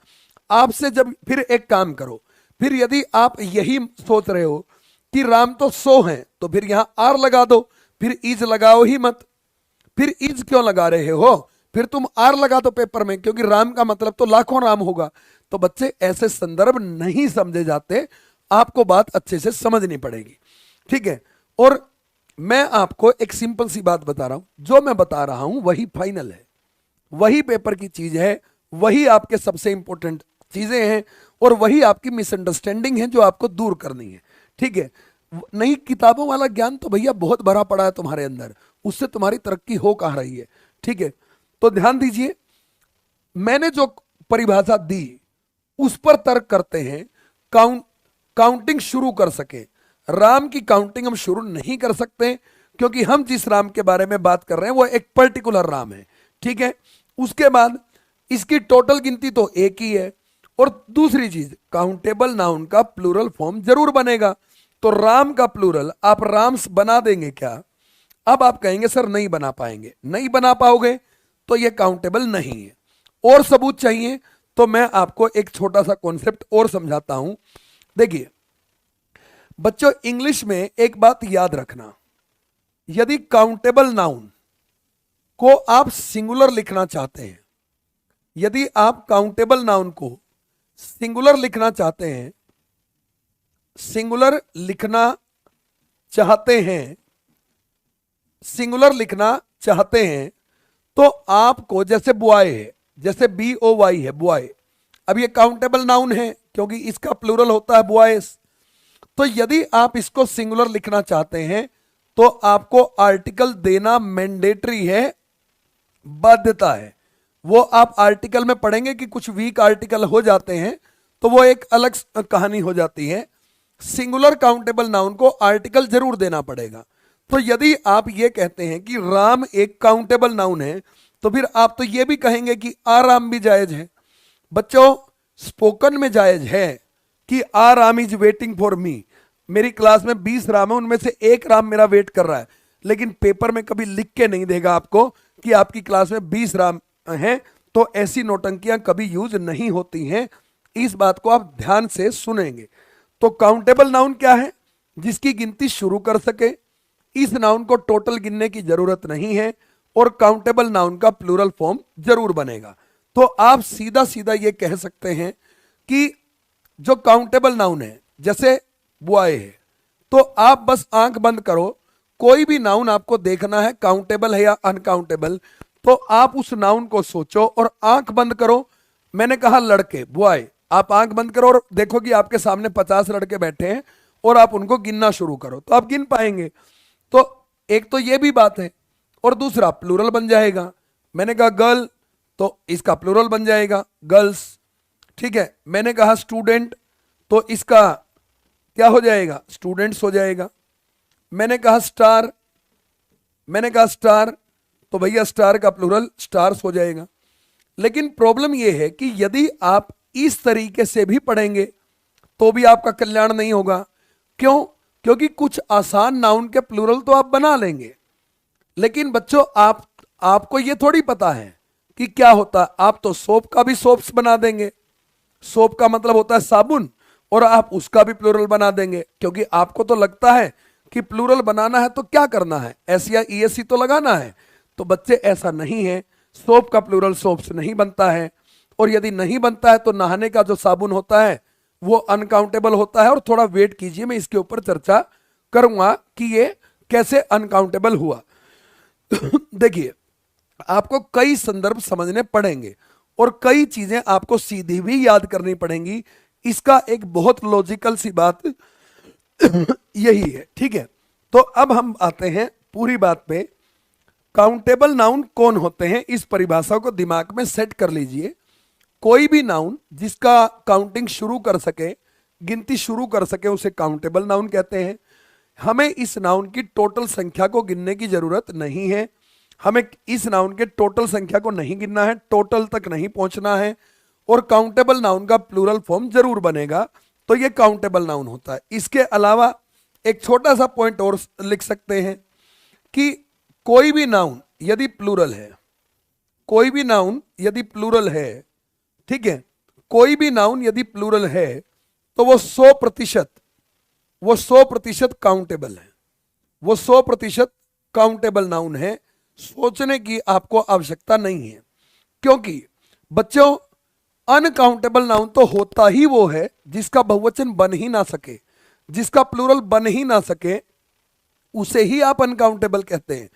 आपसे जब फिर एक काम करो, फिर यदि आप यही सोच रहे हो कि राम तो 100 हैं तो फिर यहां आर लगा दो, फिर इज लगाओ ही मत। फिर इज क्यों लगा रहे हो? फिर तुम आर लगा दो पेपर में, क्योंकि राम का मतलब तो लाखों राम होगा। तो बच्चे ऐसे संदर्भ नहीं समझे जाते, आपको बात अच्छे से समझनी पड़ेगी, ठीक है। और मैं आपको एक सिंपल सी बात बता रहा हूं, जो मैं बता रहा हूं वही फाइनल है, वही पेपर की चीज है, वही आपके सबसे इंपॉर्टेंट चीजें हैं और वही आपकी मिसअंडरस्टैंडिंग है जो आपको दूर करनी है, ठीक है। नई किताबों वाला ज्ञान तो भैया बहुत भरा पड़ा है तुम्हारे अंदर, उससे तुम्हारी तरक्की हो कहाँ रही है, ठीक है। तो ध्यान दीजिए, मैंने जो परिभाषा दी उस पर तर्क करते हैं। काउंटिंग शुरू कर सके, राम की काउंटिंग हम शुरू नहीं कर सकते क्योंकि हम जिस राम के बारे में बात कर रहे हैं वो एक पर्टिकुलर राम है, ठीक है। उसके बाद इसकी टोटल गिनती तो एक ही है। और दूसरी चीज, काउंटेबल नाउन का प्लूरल फॉर्म जरूर बनेगा। तो राम का प्लूरल आप राम्स बना देंगे क्या? अब आप कहेंगे सर नहीं बना पाएंगे, नहीं बना पाओगे तो ये काउंटेबल नहीं है। और सबूत चाहिए तो मैं आपको एक छोटा सा कॉन्सेप्ट और समझाता हूं। देखिए बच्चों, इंग्लिश में एक बात याद रखना, यदि काउंटेबल नाउन को आप सिंगुलर लिखना चाहते हैं, यदि आप काउंटेबल नाउन को सिंगुलर लिखना चाहते हैं, सिंगुलर लिखना चाहते हैं, सिंगुलर लिखना चाहते हैं, तो आपको, जैसे बॉय है, जैसे BOY है बॉय, अब ये काउंटेबल नाउन है क्योंकि इसका प्लूरल होता है बॉयज। तो यदि आप इसको सिंगुलर लिखना चाहते हैं तो आपको आर्टिकल देना मैंडेटरी है, बाध्यता है। वो आप आर्टिकल में पढ़ेंगे कि कुछ वीक आर्टिकल हो जाते हैं तो वो एक अलग कहानी हो जाती है। सिंगुलर काउंटेबल नाउन को आर्टिकल जरूर देना पड़ेगा। तो यदि आप ये कहते हैं कि राम एक काउंटेबल नाउन है तो फिर आप तो ये भी कहेंगे कि आराम भी जायज है। बच्चों, स्पोकन में जायज है कि राम इज वेटिंग फॉर मी, मेरी क्लास में 20 राम है, उनमें से एक राम मेरा वेट कर रहा है, लेकिन पेपर में कभी लिख के नहीं देगा आपको कि आपकी क्लास में 20 राम हैं। तो ऐसी नौटंकियां कभी यूज नहीं होती हैं, इस बात को आप ध्यान से सुनेंगे। तो काउंटेबल नाउन क्या है? जिसकी गिनती शुरू कर सके। इस नाउन को टोटल गिनने की जरूरत नहीं है और काउंटेबल नाउन का प्लूरल फॉर्म जरूर बनेगा। तो आप सीधा सीधा ये कह सकते हैं कि जो काउंटेबल नाउन है, जैसे बॉय है, तो आप बस आंख बंद करो, कोई भी नाउन आपको देखना है काउंटेबल है या अनकाउंटेबल, तो आप उस नाउन को सोचो और आंख बंद करो। मैंने कहा लड़के, बॉय, आप आंख बंद करो और देखो कि आपके सामने 50 लड़के बैठे हैं और आप उनको गिनना शुरू करो, तो आप गिन पाएंगे। तो एक तो ये भी बात है, और दूसरा प्लूरल बन जाएगा। मैंने कहा गर्ल, तो इसका प्लूरल बन जाएगा गर्ल्स, ठीक है। मैंने कहा स्टूडेंट, तो इसका क्या हो जाएगा? स्टूडेंट्स हो जाएगा। मैंने कहा स्टार, मैंने कहा स्टार, तो भैया स्टार का प्लूरल स्टार्स हो जाएगा। लेकिन प्रॉब्लम यह है कि यदि आप इस तरीके से भी पढ़ेंगे तो भी आपका कल्याण नहीं होगा। क्यों? क्योंकि कुछ आसान नाउन के प्लूरल तो आप बना लेंगे, लेकिन बच्चों आपको यह थोड़ी पता है कि क्या होता है। आप तो सोप का भी सोप्स बना देंगे, सोप का मतलब होता है साबुन, और आप उसका भी प्लूरल बना देंगे, क्योंकि आपको तो लगता है कि प्लूरल बनाना है तो क्या करना है, एस या ESC तो लगाना है। तो बच्चे ऐसा नहीं है, सोप का प्लूरल सोप्स नहीं बनता है, और यदि नहीं बनता है तो नहाने का जो साबुन होता है वो अनकाउंटेबल होता है। और थोड़ा वेट कीजिए, मैं इसके ऊपर चर्चा करूंगा कि ये कैसे अनकाउंटेबल हुआ। देखिए, आपको कई संदर्भ समझने पड़ेंगे और कई चीजें आपको सीधी भी याद करनी पड़ेंगी। इसका एक बहुत लॉजिकल सी बात यही है, ठीक है। तो अब हम आते हैं पूरी बात पे। काउंटेबल नाउन कौन होते हैं, इस परिभाषा को दिमाग में सेट कर लीजिए। कोई भी नाउन जिसका काउंटिंग शुरू कर सके, गिनती शुरू कर सके, उसे काउंटेबल नाउन कहते हैं। हमें इस नाउन की टोटल संख्या को गिनने की जरूरत नहीं है, हमें इस नाउन के टोटल संख्या को नहीं गिनना है, टोटल तक नहीं पहुंचना है, और काउंटेबल नाउन का प्लूरल फॉर्म जरूर बनेगा, तो ये काउंटेबल नाउन होता है। इसके अलावा एक छोटा सा पॉइंट और लिख सकते हैं कि कोई भी नाउन यदि प्लूरल है, कोई भी नाउन यदि प्लूरल है, ठीक है, कोई भी नाउन यदि प्लूरल है तो वो 100% काउंटेबल है, वो 100% काउंटेबल नाउन है। सोचने की आपको आवश्यकता नहीं है, क्योंकि बच्चों अनकाउंटेबल नाउन तो होता ही वो है जिसका बहुवचन बन ही ना सके, जिसका प्लूरल बन ही ना सके, उसे ही आप अनकाउंटेबल कहते हैं।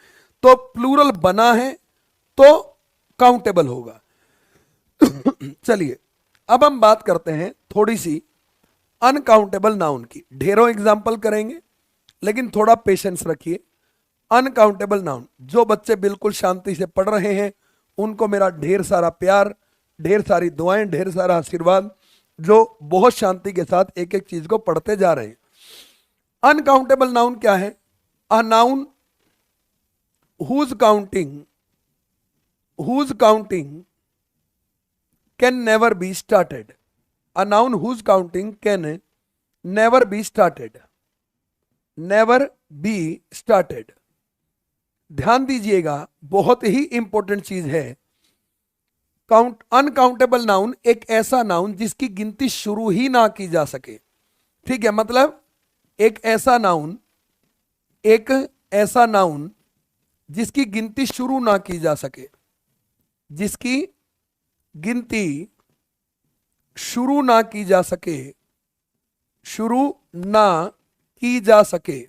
तो प्लूरल बना है तो काउंटेबल होगा। चलिए अब हम बात करते हैं थोड़ी सी अनकाउंटेबल नाउन की। ढेरों एग्जाम्पल करेंगे, लेकिन थोड़ा पेशेंस रखिए। अनकाउंटेबल नाउन, जो बच्चे बिल्कुल शांति से पढ़ रहे हैं उनको मेरा ढेर सारा प्यार, ढेर सारी दुआएं, ढेर सारा आशीर्वाद, जो बहुत शांति के साथ एक एक चीज को पढ़ते जा रहे हैं। अनकाउंटेबल नाउन क्या है? A noun whose counting can never be started. A noun whose counting can never be started. Never be started. ध्यान दीजिएगा, बहुत ही इंपॉर्टेंट चीज है। अनकाउंटेबल नाउन एक ऐसा नाउन जिसकी गिनती शुरू ही ना की जा सके। ठीक है, मतलब एक ऐसा नाउन जिसकी गिनती शुरू ना की जा सके, जिसकी गिनती शुरू ना की जा सके, शुरू ना की जा सके,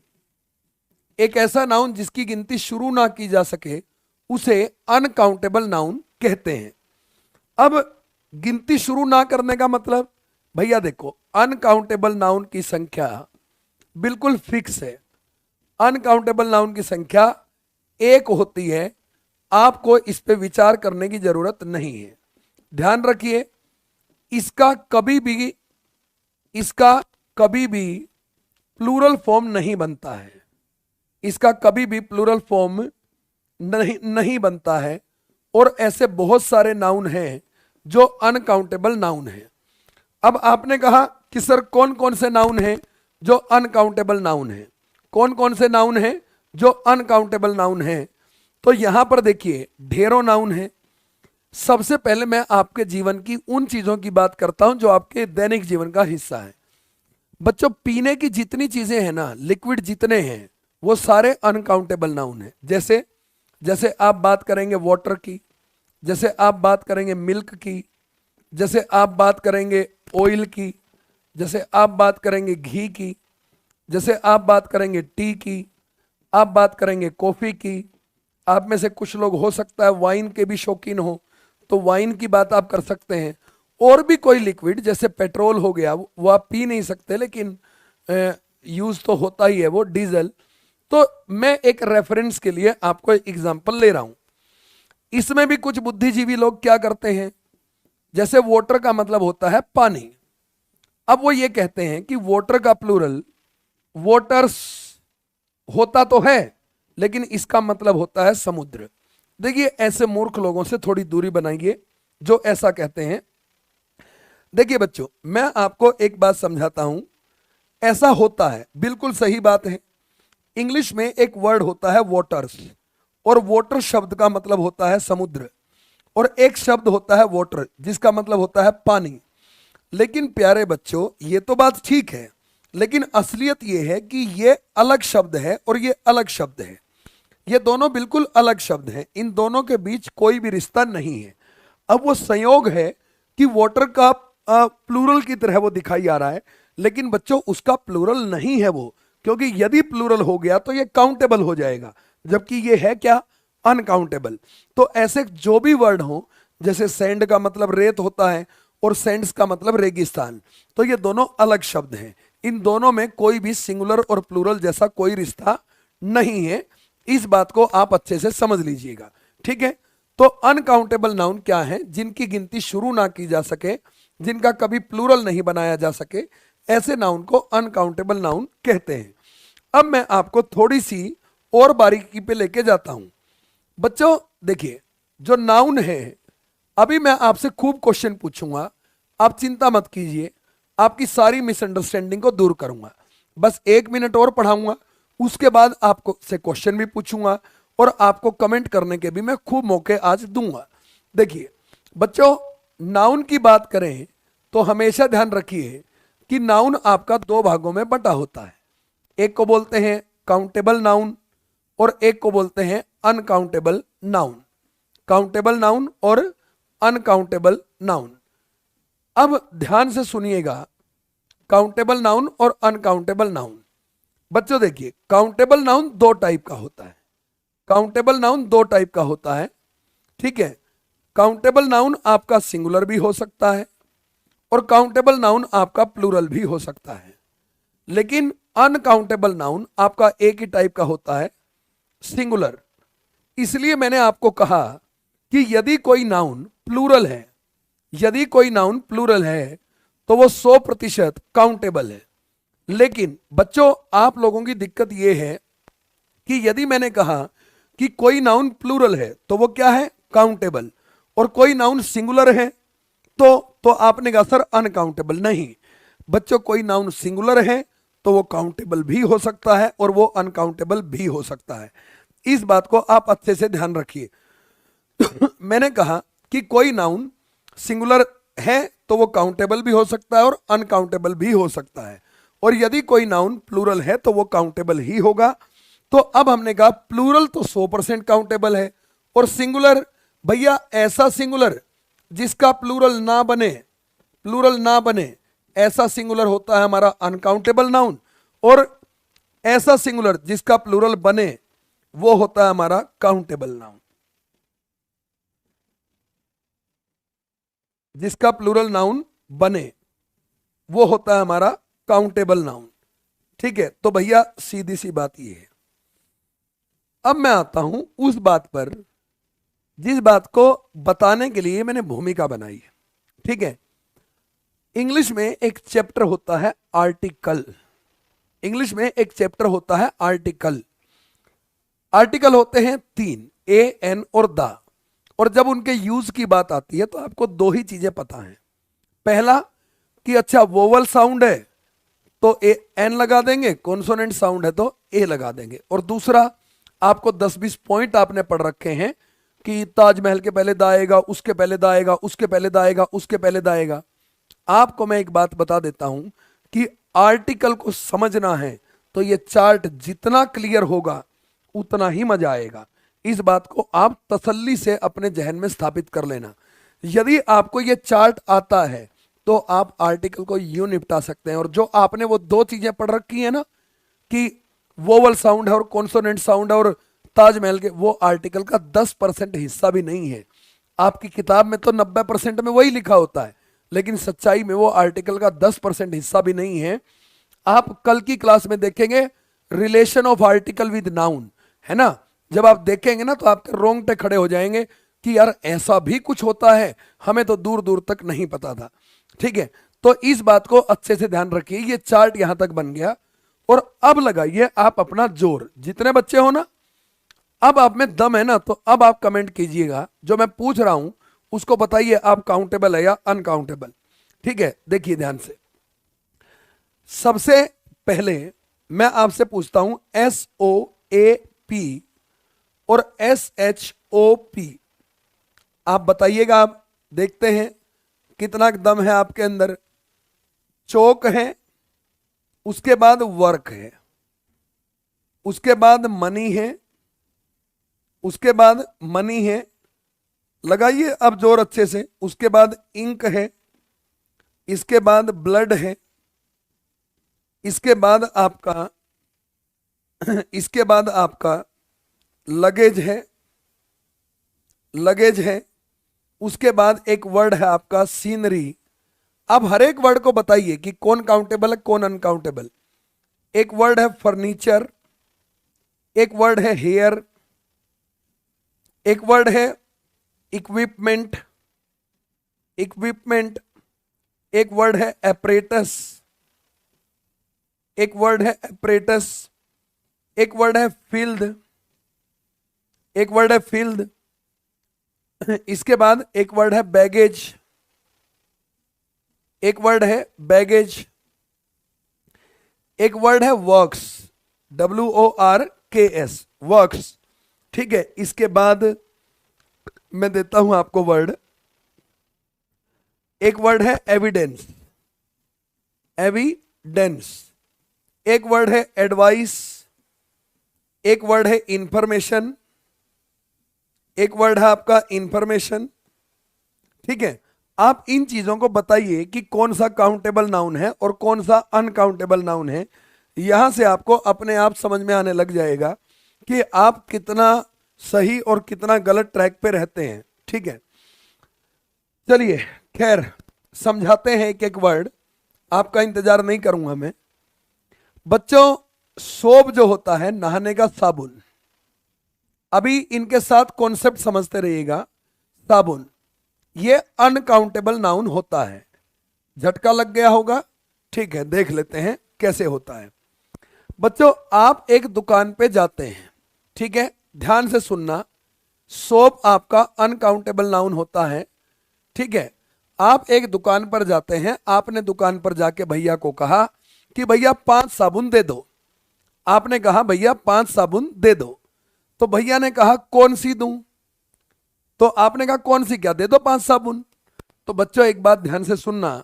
एक ऐसा नाउन जिसकी गिनती शुरू ना की जा सके उसे अनकाउंटेबल नाउन कहते हैं। अब गिनती शुरू ना करने का मतलब, भैया देखो, अनकाउंटेबल नाउन की संख्या बिल्कुल फिक्स है। अनकाउंटेबल नाउन की संख्या एक होती है, आपको इस पे विचार करने की जरूरत नहीं है। ध्यान रखिए, इसका कभी भी प्लूरल फॉर्म नहीं बनता है, इसका कभी भी प्लूरल फॉर्म नहीं बनता है। और ऐसे बहुत सारे नाउन हैं जो अनकाउंटेबल नाउन हैं। अब आपने कहा कि सर कौन कौन से नाउन हैं जो अनकाउंटेबल नाउन हैं, कौन कौन से नाउन हैं जो अनकाउंटेबल नाउन हैं? तो यहां पर देखिए ढेरों नाउन हैं। सबसे पहले मैं आपके जीवन की उन चीजों की बात करता हूं जो आपके दैनिक जीवन का हिस्सा है। बच्चों, पीने की जितनी चीजें हैं ना, लिक्विड जितने हैं, वो सारे अनकाउंटेबल नाउन हैं। जैसे आप बात करेंगे वाटर की, जैसे आप बात करेंगे मिल्क की, जैसे आप बात करेंगे ऑयल की, जैसे आप बात करेंगे घी की, जैसे आप बात करेंगे टी की, आप बात करेंगे कॉफी की। आप में से कुछ लोग हो सकता है वाइन के भी शौकीन हो, तो वाइन की बात आप कर सकते हैं। और भी कोई लिक्विड जैसे पेट्रोल हो गया, वो आप पी नहीं सकते, लेकिन यूज तो होता ही है वो, डीजल। तो मैं एक रेफरेंस के लिए आपको एग्जांपल ले रहा हूं। इसमें भी कुछ बुद्धिजीवी लोग क्या करते हैं, जैसे वाटर का मतलब होता है पानी। अब वो ये कहते हैं कि वाटर का प्लूरल वाटर्स होता तो है, लेकिन इसका मतलब होता है समुद्र। देखिए, ऐसे मूर्ख लोगों से थोड़ी दूरी बनाइए जो ऐसा कहते हैं। देखिए बच्चों, मैं आपको एक बात समझाता हूं। ऐसा होता है, बिल्कुल सही बात है। इंग्लिश में एक वर्ड होता है वाटर्स, और वाटर शब्द का मतलब होता है समुद्र, और एक शब्द होता है वाटर जिसका मतलब होता है पानी। लेकिन प्यारे बच्चों, ये तो बात ठीक है, लेकिन असलियत ये है कि ये अलग शब्द है और ये अलग शब्द है। ये दोनों बिल्कुल अलग शब्द हैं, इन दोनों के बीच कोई भी रिश्ता नहीं है। अब वो संयोग है कि वाटर का प्लूरल की तरह वो दिखाई आ रहा है, लेकिन बच्चों उसका प्लूरल नहीं है वो, क्योंकि यदि प्लूरल हो गया तो ये काउंटेबल हो जाएगा, जबकि ये है क्या, अनकाउंटेबल। तो ऐसे जो भी वर्ड हो, जैसे सैंड का मतलब रेत होता है और सैंड्स का मतलब रेगिस्तान, तो ये दोनों अलग शब्द हैं। इन दोनों में कोई भी सिंगुलर और प्लूरल जैसा कोई रिश्ता नहीं है। इस बात को आप अच्छे से समझ लीजिएगा, ठीक है। तो अनकाउंटेबल नाउन क्या है, जिनकी गिनती शुरू ना की जा सके, जिनका कभी प्लूरल नहीं बनाया जा सके, ऐसे नाउन को अनकाउंटेबल नाउन कहते हैं। अब मैं आपको थोड़ी सी और बारीकी पे लेके जाता हूं। बच्चों देखिए, जो नाउन है, अभी मैं आपसे खूब क्वेश्चन पूछूंगा, आप चिंता मत कीजिए, आपकी सारी मिसअंडरस्टैंडिंग को दूर करूंगा। बस 1 मिनट और पढ़ाऊंगा, उसके बाद आपको से क्वेश्चन भी पूछूंगा और आपको कमेंट करने के भी मैं खूब मौके आज दूंगा। देखिए बच्चों, नाउन की बात करें तो हमेशा ध्यान रखिए कि नाउन आपका 2 भागों में बटा होता है। एक को बोलते हैं काउंटेबल नाउन और एक को बोलते हैं अनकाउंटेबल नाउन। काउंटेबल नाउन और अनकाउंटेबल नाउन। अब ध्यान से सुनिएगा, काउंटेबल नाउन और अनकाउंटेबल नाउन। बच्चों देखिए, काउंटेबल नाउन 2 टाइप का होता है। काउंटेबल नाउन 2 टाइप का होता है, ठीक है। काउंटेबल नाउन आपका सिंगुलर भी हो सकता है और काउंटेबल नाउन आपका प्लूरल भी हो सकता है। लेकिन अनकाउंटेबल नाउन आपका एक ही टाइप का होता है, सिंगुलर। इसलिए मैंने आपको कहा कि यदि कोई नाउन प्लूरल है, यदि कोई नाउन प्लूरल है तो वो 100% काउंटेबल है। लेकिन बच्चों, आप लोगों की दिक्कत यह है कि यदि मैंने कहा कि कोई नाउन प्लूरल है तो वो क्या है, काउंटेबल, और कोई नाउन सिंगुलर है तो आपने कहा सर अनकाउंटेबल। नहीं बच्चों, कोई नाउन सिंगुलर है तो वो काउंटेबल भी हो सकता है और वो अनकाउंटेबल भी हो सकता है। इस बात को आप अच्छे से ध्यान रखिए। मैंने कहा कि कोई नाउन सिंगुलर है तो वो काउंटेबल भी हो सकता है और अनकाउंटेबल भी हो सकता है, और यदि कोई नाउन प्लूरल है तो वो काउंटेबल ही होगा। तो अब हमने कहा प्लूरल तो 100% काउंटेबल है, और सिंगुलर भैया ऐसा सिंगुलर जिसका प्लूरल ना बने, प्लूरल ना बने ऐसा सिंगुलर होता है हमारा अनकाउंटेबल नाउन, और ऐसा सिंगुलर जिसका प्लूरल बने वो होता है हमारा काउंटेबल नाउन। जिसका प्लूरल नाउन बने वो होता है हमारा काउंटेबल नाउन। ठीक है, तो भैया सीधी सी बात ये है। अब मैं आता हूं उस बात पर जिस बात को बताने के लिए मैंने भूमिका बनाई है। ठीक है, इंग्लिश में एक चैप्टर होता है आर्टिकल। इंग्लिश में एक चैप्टर होता है आर्टिकल। आर्टिकल होते हैं 3, ए, एन और द, और जब उनके यूज की बात आती है तो आपको 2 ही चीजें पता हैं। पहला कि अच्छा वोवल साउंड है तो ए एन लगा देंगे, कॉन्सोनेंट साउंड है तो ए लगा देंगे, और दूसरा आपको 10-20 पॉइंट आपने पढ़ रखे हैं कि ताजमहल के पहले द आएगा, उसके पहले द आएगा, उसके पहले द आएगा, उसके पहले द आएगा। आपको मैं एक बात बता देता हूं कि आर्टिकल को समझना है तो ये चार्ट जितना क्लियर होगा उतना ही मजा आएगा। इस बात को आप तसल्ली से अपने जहन में स्थापित कर लेना। यदि आपको ये चार्ट आता है तो आप आर्टिकल को यूं निपटा सकते हैं। और जो आपने वो 2 चीजें पढ़ रखी है ना कि वोवल साउंड है और कॉन्सोनेंट साउंड है और ताजमहल के, वो आर्टिकल का 10% हिस्सा भी नहीं है। आपकी किताब में तो 90% में वही लिखा होता है, लेकिन सच्चाई में वो आर्टिकल का 10% हिस्सा भी नहीं है। आप कल की क्लास में देखेंगे relation of article with noun, है ना। जब आप देखेंगे ना तो आपके रोंगटे खड़े हो जाएंगे कि यार ऐसा भी कुछ होता है, हमें तो दूर दूर तक नहीं पता था। ठीक है, तो इस बात को अच्छे से ध्यान रखिए। ये चार्ट यहां तक बन गया, और अब लगाइए आप अपना जोर। जितने बच्चे हो ना, अब आप में दम है ना, तो अब आप कमेंट कीजिएगा, जो मैं पूछ रहा हूं उसको बताइए आप काउंटेबल है या अनकाउंटेबल। ठीक है, देखिए ध्यान से। सबसे पहले मैं आपसे पूछता हूं SOAP और SHOP, आप बताइएगा। आप देखते हैं कितना दम है आपके अंदर। चौक है, उसके बाद वर्क है, उसके बाद मनी है, उसके बाद मनी है, लगाइए अब जोर अच्छे से। उसके बाद इंक है, इसके बाद ब्लड है, इसके बाद आपका इसके बाद आपका लगेज है, लगेज है। उसके बाद एक वर्ड है आपका सीनरी। अब हर एक वर्ड को बताइए कि कौन काउंटेबल है कौन अनकाउंटेबल। एक वर्ड है फर्नीचर, एक वर्ड है हेयर, एक वर्ड है इक्विपमेंट, इक्विपमेंट, एक वर्ड है एपरेटस, एक वर्ड है एपरेटस, एक वर्ड है फील्ड, एक वर्ड है फील्ड। इसके बाद एक वर्ड है बैगेज, एक वर्ड है बैगेज, एक वर्ड है वर्क्स, WORKS, वर्क्स। ठीक है, इसके बाद मैं देता हूं आपको वर्ड। एक वर्ड है एविडेंस, एविडेंस, एक वर्ड है एडवाइस, एक वर्ड है इंफॉर्मेशन, एक वर्ड है आपका इंफॉर्मेशन। ठीक है, आप इन चीजों को बताइए कि कौन सा काउंटेबल नाउन है और कौन सा अनकाउंटेबल नाउन है। यहां से आपको अपने आप समझ में आने लग जाएगा कि आप कितना सही और कितना गलत ट्रैक पे रहते हैं। ठीक है, चलिए खैर समझाते हैं एक एक वर्ड। आपका इंतजार नहीं करूंगा मैं। बच्चों, सोप जो होता है नहाने का साबुन, अभी इनके साथ कॉन्सेप्ट समझते रहिएगा। साबुन ये अनकाउंटेबल नाउन होता है। झटका लग गया होगा। ठीक है, देख लेते हैं कैसे होता है। बच्चों, आप एक दुकान पे जाते हैं, ठीक है, ध्यान से सुनना। सोप आपका अनकाउंटेबल नाउन होता है। ठीक है, आप एक दुकान पर जाते हैं, आपने दुकान पर जाके भैया को कहा कि भैया 5 साबुन दे दो। आपने कहा भैया 5 साबुन दे दो। तो भैया ने कहा कौन सी दूं? तो आपने कहा कौन सी क्या, दे दो 5 साबुन। तो बच्चों एक बात ध्यान से सुनना,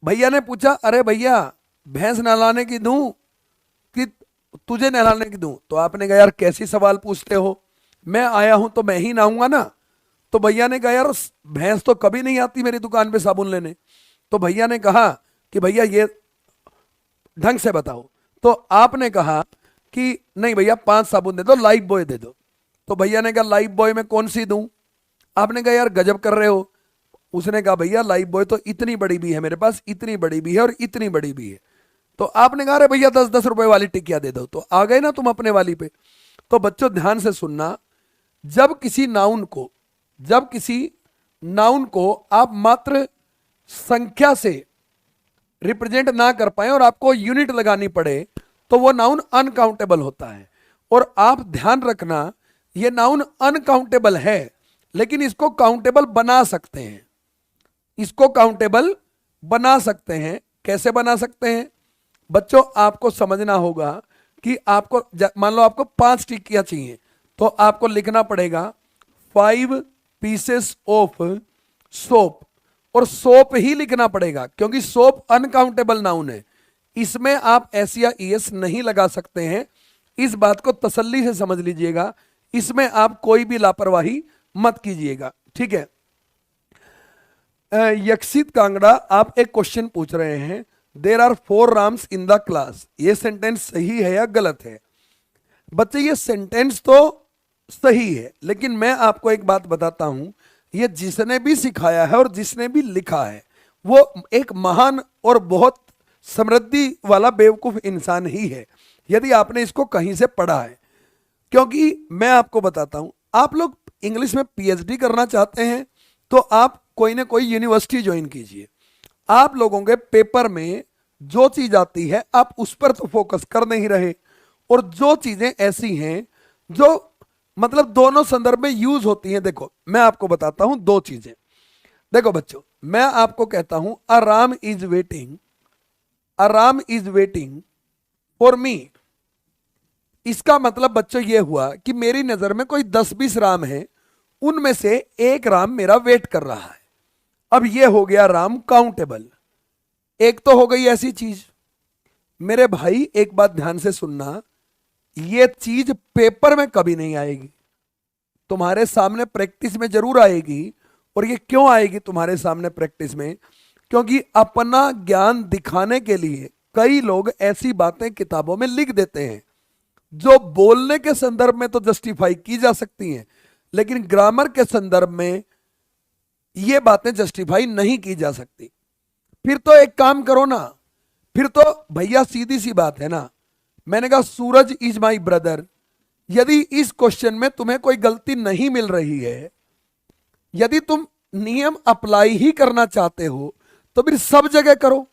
भैया ने पूछा अरे भैया भैंस नहलाने की दूं कि तुझे नहलाने की दूं? तो आपने कहा यार कैसी सवाल पूछते हो, मैं आया हूं तो मैं ही नहाऊंगा ना। तो भैया ने कहा यार भैंस तो कभी नहीं आती मेरी दुकान पे साबुन लेने। तो भैया ने कहा कि भैया ये ढंग से बताओ। तो आपने कहा कि नहीं भैया 5 साबुन दे दो, लाइफ बॉय दे दो। तो भैया ने कहा लाइफ बॉय में कौन सी दूं? आपने कहा यार गजब कर रहे हो। उसने कहा भैया लाइफ बॉय तो इतनी बड़ी भी है मेरे पास, इतनी बड़ी भी है और इतनी बड़ी भी है। तो आपने कहा अरे भैया 10-10 रुपए वाली टिकिया दे दो। तो आ गए ना तुम अपने वाली पे। तो बच्चों ध्यान से सुनना, जब किसी नाउन को जब किसी नाउन को आप मात्र संख्या से रिप्रेजेंट ना कर पाए और आपको यूनिट लगानी पड़े तो वो नाउन अनकाउंटेबल होता है। और आप ध्यान रखना ये नाउन अनकाउंटेबल है, लेकिन इसको काउंटेबल बना सकते हैं। इसको काउंटेबल बना सकते हैं। कैसे बना सकते हैं बच्चों? आपको समझना होगा कि आपको मान लो आपको 5 टिक्कियां चाहिए, तो आपको लिखना पड़ेगा 5 पीसेस ऑफ सोप। और सोप ही लिखना पड़ेगा क्योंकि सोप अनकाउंटेबल नाउन है। इसमें आप एस या ईएस नहीं लगा सकते हैं। इस बात को तसल्ली से समझ लीजिएगा, इसमें आप कोई भी लापरवाही मत कीजिएगा, ठीक है। यक्षित कांगड़ा आप एक क्वेश्चन पूछ रहे हैं, there are 4 rooms in the class. ये सेंटेंस सही है या गलत है? बच्चे ये सेंटेंस तो सही है, लेकिन मैं आपको एक बात बताता हूं, ये जिसने भी सिखाया है और जिसने भी लिखा है वो एक महान और बहुत समृद्धि वाला बेवकूफ इंसान ही है, यदि आपने इसको कहीं से पढ़ा है। क्योंकि मैं आपको बताता हूं, आप लोग इंग्लिश में पीएचडी करना चाहते हैं तो आप कोई ना कोई यूनिवर्सिटी ज्वाइन कीजिए। आप लोगों के पेपर में जो चीज आती है आप उस पर तो फोकस कर नहीं रहे, और जो चीजें ऐसी हैं जो मतलब दोनों संदर्भ में यूज होती हैं। देखो मैं आपको बताता हूं 2 चीजें। देखो बच्चों, मैं आपको कहता हूं a Ram is waiting, a Ram is waiting for me. इसका मतलब बच्चों ये हुआ कि मेरी नजर में कोई 10-20 राम है, उनमें से एक राम मेरा वेट कर रहा है। अब ये हो गया राम काउंटेबल। एक तो हो गई ऐसी चीज। मेरे भाई एक बात ध्यान से सुनना, ये चीज पेपर में कभी नहीं आएगी, तुम्हारे सामने प्रैक्टिस में जरूर आएगी। और ये क्यों आएगी तुम्हारे सामने प्रैक्टिस में? क्योंकि अपना ज्ञान दिखाने के लिए कई लोग ऐसी बातें किताबों में लिख देते हैं जो बोलने के संदर्भ में तो जस्टिफाई की जा सकती हैं, लेकिन ग्रामर के संदर्भ में ये बातें जस्टिफाई नहीं की जा सकती। फिर तो एक काम करो ना, फिर तो भैया सीधी सी बात है ना, मैंने कहा सूरज इज माई ब्रदर। यदि इस क्वेश्चन में तुम्हें कोई गलती नहीं मिल रही है, यदि तुम नियम अप्लाई ही करना चाहते हो तो फिर सब जगह करो।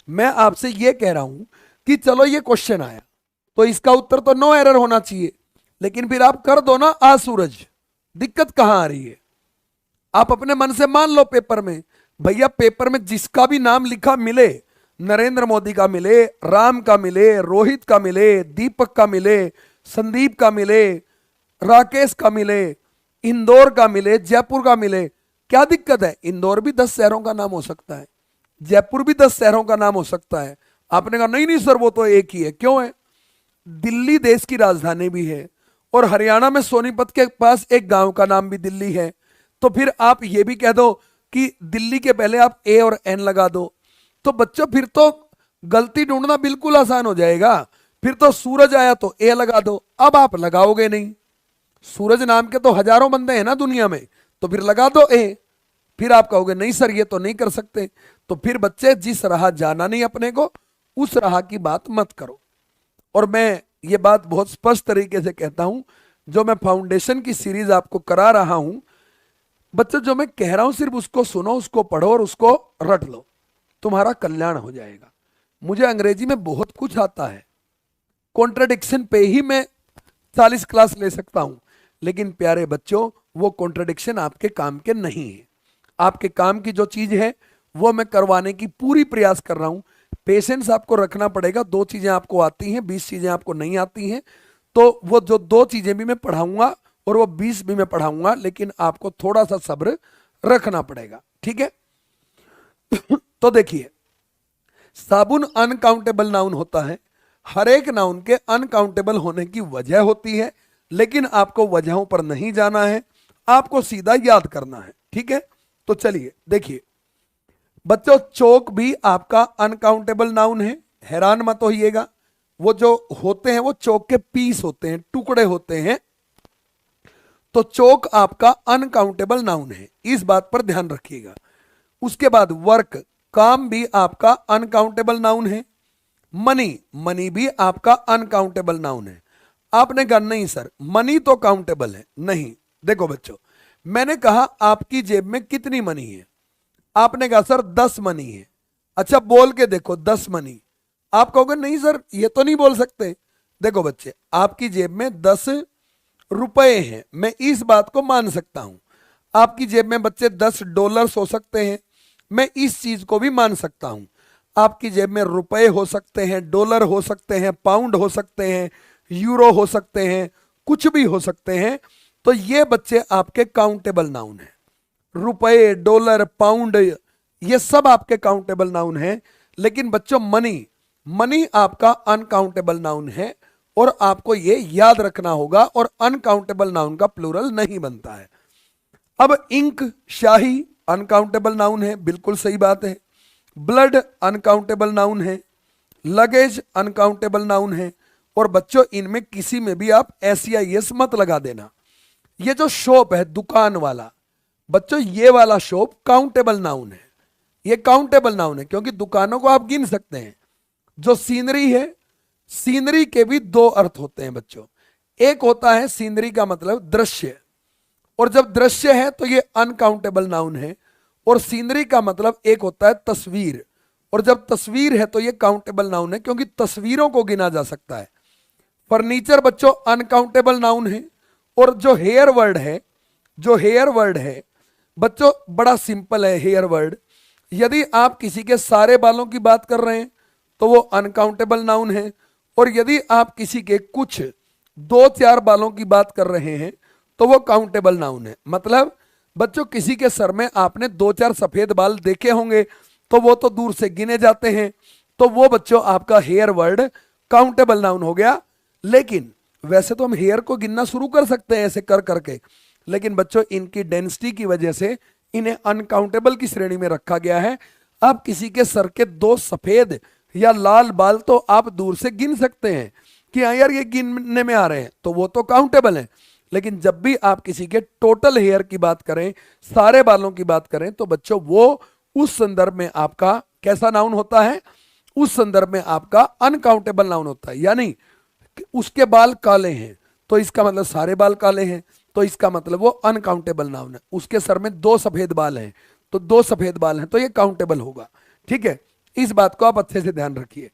मैं आपसे यह कह रहा हूं कि चलो ये क्वेश्चन आया तो इसका उत्तर तो नो एरर होना चाहिए, लेकिन फिर आप कर दो ना आ सूरज, दिक्कत कहां आ रही है? आप अपने मन से मान लो पेपर में, भैया पेपर में जिसका भी नाम लिखा मिले, नरेंद्र मोदी का मिले, राम का मिले, रोहित का मिले, दीपक का मिले, संदीप का मिले, राकेश का मिले, इंदौर का मिले, जयपुर का मिले, क्या दिक्कत है? इंदौर भी 10 शहरों का नाम हो सकता है, जयपुर भी 10 शहरों का नाम हो सकता है। आपने कहा नहीं नहीं सर वो तो एक ही है। क्यों है? दिल्ली देश की राजधानी भी है और हरियाणा में सोनीपत के पास एक गांव का नाम भी दिल्ली है। तो फिर आप ये भी कह दो कि दिल्ली के पहले आप ए और एन लगा दो, तो बच्चों फिर तो गलती ढूंढना बिल्कुल आसान हो जाएगा। फिर तो सूरज आया तो ए लगा दो, अब आप लगाओगे नहीं। सूरज नाम के तो हजारों बंदे हैं ना दुनिया में, तो फिर लगा दो ए। फिर आप कहोगे नहीं सर ये तो नहीं कर सकते। तो फिर बच्चे जिस राह जाना नहीं अपने को, उस राह की बात मत करो। और मैं ये बात बहुत स्पष्ट तरीके से कहता हूं, जो मैं फाउंडेशन की सीरीज आपको करा रहा हूं, बच्चों जो मैं कह रहा हूं सिर्फ उसको सुनो, उसको पढ़ो और उसको रट लो, तुम्हारा कल्याण हो जाएगा। मुझे अंग्रेजी में बहुत कुछ आता है, कॉन्ट्रडिक्शन पे ही मैं 40 क्लास ले सकता हूं, लेकिन प्यारे बच्चों वो कॉन्ट्रडिक्शन आपके काम के नहीं है। आपके काम की जो चीज है वो मैं करवाने की पूरी प्रयास कर रहा हूं। पेशेंस आपको रखना पड़ेगा। 2 चीजें आपको आती हैं, 20 चीजें आपको नहीं आती हैं। तो वो जो दो चीजें भी मैं पढ़ाऊंगा और वो 20 भी मैं पढ़ाऊंगा, लेकिन आपको थोड़ा सा सब्र रखना पड़ेगा, ठीक है। तो देखिए, साबुन अनकाउंटेबल नाउन होता है। हर एक नाउन के अनकाउंटेबल होने की वजह होती है, लेकिन आपको वजहों पर नहीं जाना है, आपको सीधा याद करना है, ठीक है। तो चलिए देखिए बच्चों, चौक भी आपका अनकाउंटेबल नाउन है, हैरान मत होइएगा। वो जो होते हैं वो चौक के पीस होते हैं, टुकड़े होते हैं। तो चौक आपका अनकाउंटेबल नाउन है, इस बात पर ध्यान रखिएगा। उसके बाद वर्क, काम भी आपका अनकाउंटेबल नाउन है। मनी, मनी भी आपका अनकाउंटेबल नाउन है। आपने कहा नहीं सर मनी तो काउंटेबल है। नहीं, देखो बच्चों, मैंने कहा आपकी जेब में कितनी मनी है, आपने कहा सर 10 मनी है। अच्छा बोल के देखो 10 मनी। आप कहोगे नहीं सर ये तो नहीं बोल सकते। देखो बच्चे, आपकी जेब में 10 रुपए हैं, मैं इस बात को मान सकता हूं। आपकी जेब में बच्चे 10 डॉलर्स हो सकते हैं, मैं इस चीज को भी मान सकता हूं। आपकी जेब में रुपए हो सकते हैं, डॉलर हो सकते हैं, पाउंड हो सकते हैं, यूरो हो सकते हैं, कुछ भी हो सकते हैं। तो ये बच्चे आपके काउंटेबल नाउन हैं। रुपए, डॉलर, पाउंड, ये सब आपके काउंटेबल नाउन हैं। लेकिन बच्चों मनी, मनी आपका अनकाउंटेबल नाउन है, और आपको ये याद रखना होगा। और अनकाउंटेबल नाउन का प्लूरल नहीं बनता है। अब इंक, शाही अनकाउंटेबल नाउन है, बिल्कुल सही बात है। ब्लड अनकाउंटेबल नाउन है। लगेज अनकाउंटेबल नाउन है। और बच्चों इनमें किसी में भी आप SEIS मत लगा देना। ये जो शॉप है दुकान वाला, बच्चों ये वाला शॉप काउंटेबल नाउन है। ये काउंटेबल नाउन है क्योंकि दुकानों को आप गिन सकते हैं। जो सीनरी है, सीनरी के भी दो अर्थ होते हैं बच्चों। एक होता है सीनरी का मतलब दृश्य, और जब दृश्य है तो ये अनकाउंटेबल नाउन है। और सीनरी का मतलब एक होता है तस्वीर, और जब तस्वीर है तो ये काउंटेबल नाउन है क्योंकि तस्वीरों को गिना जा सकता है। फर्नीचर बच्चों अनकाउंटेबल नाउन है। और जो हेयर वर्ड है, जो हेयर वर्ड है बच्चों बड़ा सिंपल है। हेयर वर्ड, यदि आप किसी के सारे बालों की बात कर रहे हैं तो वो अनकाउंटेबल नाउन है। और यदि आप किसी के कुछ 2-4 बालों की बात कर रहे हैं तो वो काउंटेबल नाउन है। मतलब बच्चों किसी के सर में आपने 2-4 सफेद बाल देखे होंगे तो वो तो दूर से गिने जाते हैं, तो वो बच्चों आपका हेयर वर्ड काउंटेबल नाउन हो गया। लेकिन वैसे तो हम हेयर को गिनना शुरू कर सकते हैं ऐसे कर करके, लेकिन बच्चों इनकी डेंसिटी की वजह से इन्हें अनकाउंटेबल की श्रेणी में रखा गया है। आप किसी के सर के 2 सफेद या लाल बाल तो आप दूर से गिन सकते हैं कि हाँ यार ये गिनने में आ रहे हैं, तो वो तो काउंटेबल है। लेकिन जब भी आप किसी के टोटल हेयर की बात करें, सारे बालों की बात करें, तो बच्चों वो उस संदर्भ में आपका कैसा नाउन होता है, उस संदर्भ में आपका अनकाउंटेबल नाउन होता है। यानी उसके बाल काले हैं तो इसका मतलब सारे बाल काले हैं, तो इसका मतलब वो अनकाउंटेबल नाउन है। उसके सर में 2 सफेद बाल हैं तो 2 सफेद बाल हैं तो ये काउंटेबल होगा। ठीक है, इस बात को आप अच्छे से ध्यान रखिए।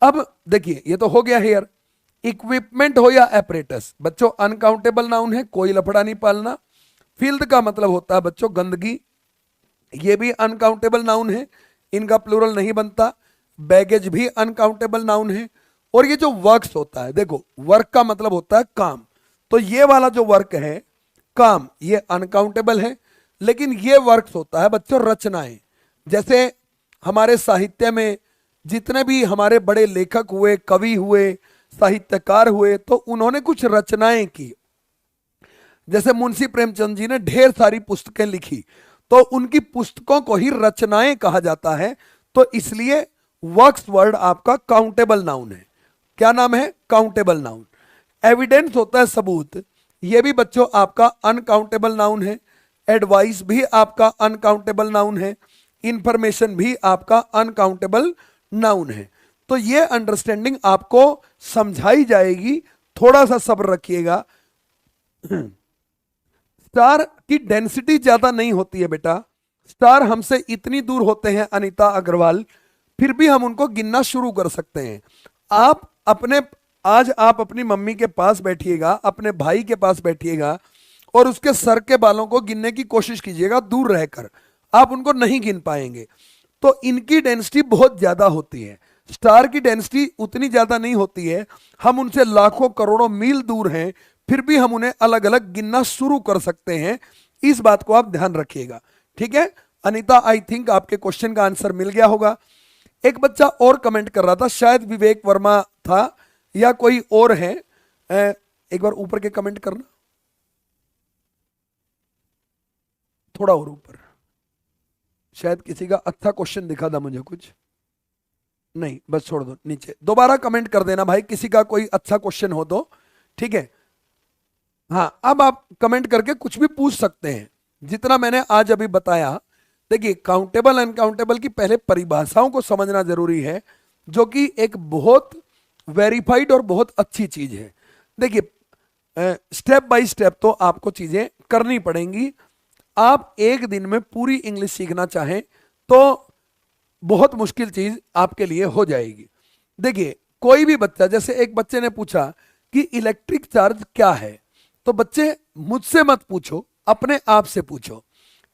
अब देखिए ये तो हो गया हेयर। इक्विपमेंट हो या एपरेटस, बच्चों अनकाउंटेबल नाउन है, कोई लफड़ा नहीं पालना। फिल्द का मतलब होता है बच्चों गंदगी, ये भी अनकाउंटेबल नाउन है, इनका प्लूरल नहीं बनता। बैगेज भी अनकाउंटेबल नाउन है। और ये जो वर्क्स होता है, देखो वर्क का मतलब होता है काम, तो ये वाला जो वर्क है काम, ये अनकाउंटेबल है। लेकिन ये वर्क्स होता है बच्चों रचनाएं। जैसे हमारे साहित्य में जितने भी हमारे बड़े लेखक हुए, कवि हुए, साहित्यकार हुए, तो उन्होंने कुछ रचनाएं की। जैसे मुंशी प्रेमचंद जी ने ढेर सारी पुस्तकें लिखी, तो उनकी पुस्तकों को ही रचनाएं कहा जाता है। तो इसलिए वर्क्स वर्ड आपका काउंटेबल नाउन है। क्या नाम है? Countable noun. एविडेंस होता है सबूत, ये भी बच्चों आपका अनकाउंटेबल नाउन है। एडवाइस भी आपका अनकाउंटेबल नाउन है। इंफॉर्मेशन भी आपका अनकाउंटेबल नाउन है। तो ये अंडरस्टैंडिंग आपको समझाई जाएगी, थोड़ा सा सब्र रखिएगा। स्टार की डेंसिटी ज्यादा नहीं होती है बेटा, स्टार हमसे इतनी दूर होते हैं अनीता अग्रवाल, फिर भी हम उनको गिनना शुरू कर सकते हैं। आज आप अपनी मम्मी के पास बैठिएगा, अपने भाई के पास बैठिएगा और उसके सर के बालों को गिनने की कोशिश कीजिएगा दूर रहकर, आप उनको नहीं गिन पाएंगे। तो इनकी डेंसिटी बहुत ज्यादा होती है। स्टार की डेंसिटी उतनी ज्यादा नहीं होती है, हम उनसे लाखों करोड़ों मील दूर हैं, फिर भी हम उन्हें अलग अलग गिनना शुरू कर सकते हैं। इस बात को आप ध्यान रखिएगा। ठीक है अनीता, आई थिंक आपके क्वेश्चन का आंसर मिल गया होगा। एक बच्चा और कमेंट कर रहा था, शायद विवेक वर्मा था या कोई और है। एक बार ऊपर के कमेंट करना, थोड़ा और ऊपर, शायद किसी का अच्छा क्वेश्चन दिखा था मुझे कुछ, नहीं बस छोड़ दो, नीचे दोबारा कमेंट कर देना भाई किसी का कोई अच्छा क्वेश्चन हो तो। ठीक है, हाँ अब आप कमेंट करके कुछ भी पूछ सकते हैं, जितना मैंने आज अभी बताया। देखिए काउंटेबल अनकाउंटेबल की पहले परिभाषाओं को समझना जरूरी है, जो कि एक बहुत वेरीफाइड और बहुत अच्छी चीज है। देखिए स्टेप बाय स्टेप तो आपको चीजें करनी पड़ेंगी। आप एक दिन में पूरी इंग्लिश सीखना चाहें तो बहुत मुश्किल चीज आपके लिए हो जाएगी। देखिए कोई भी बच्चा, जैसे एक बच्चे ने पूछा कि इलेक्ट्रिक चार्ज क्या है, तो बच्चे मुझसे मत पूछो, अपने आप से पूछो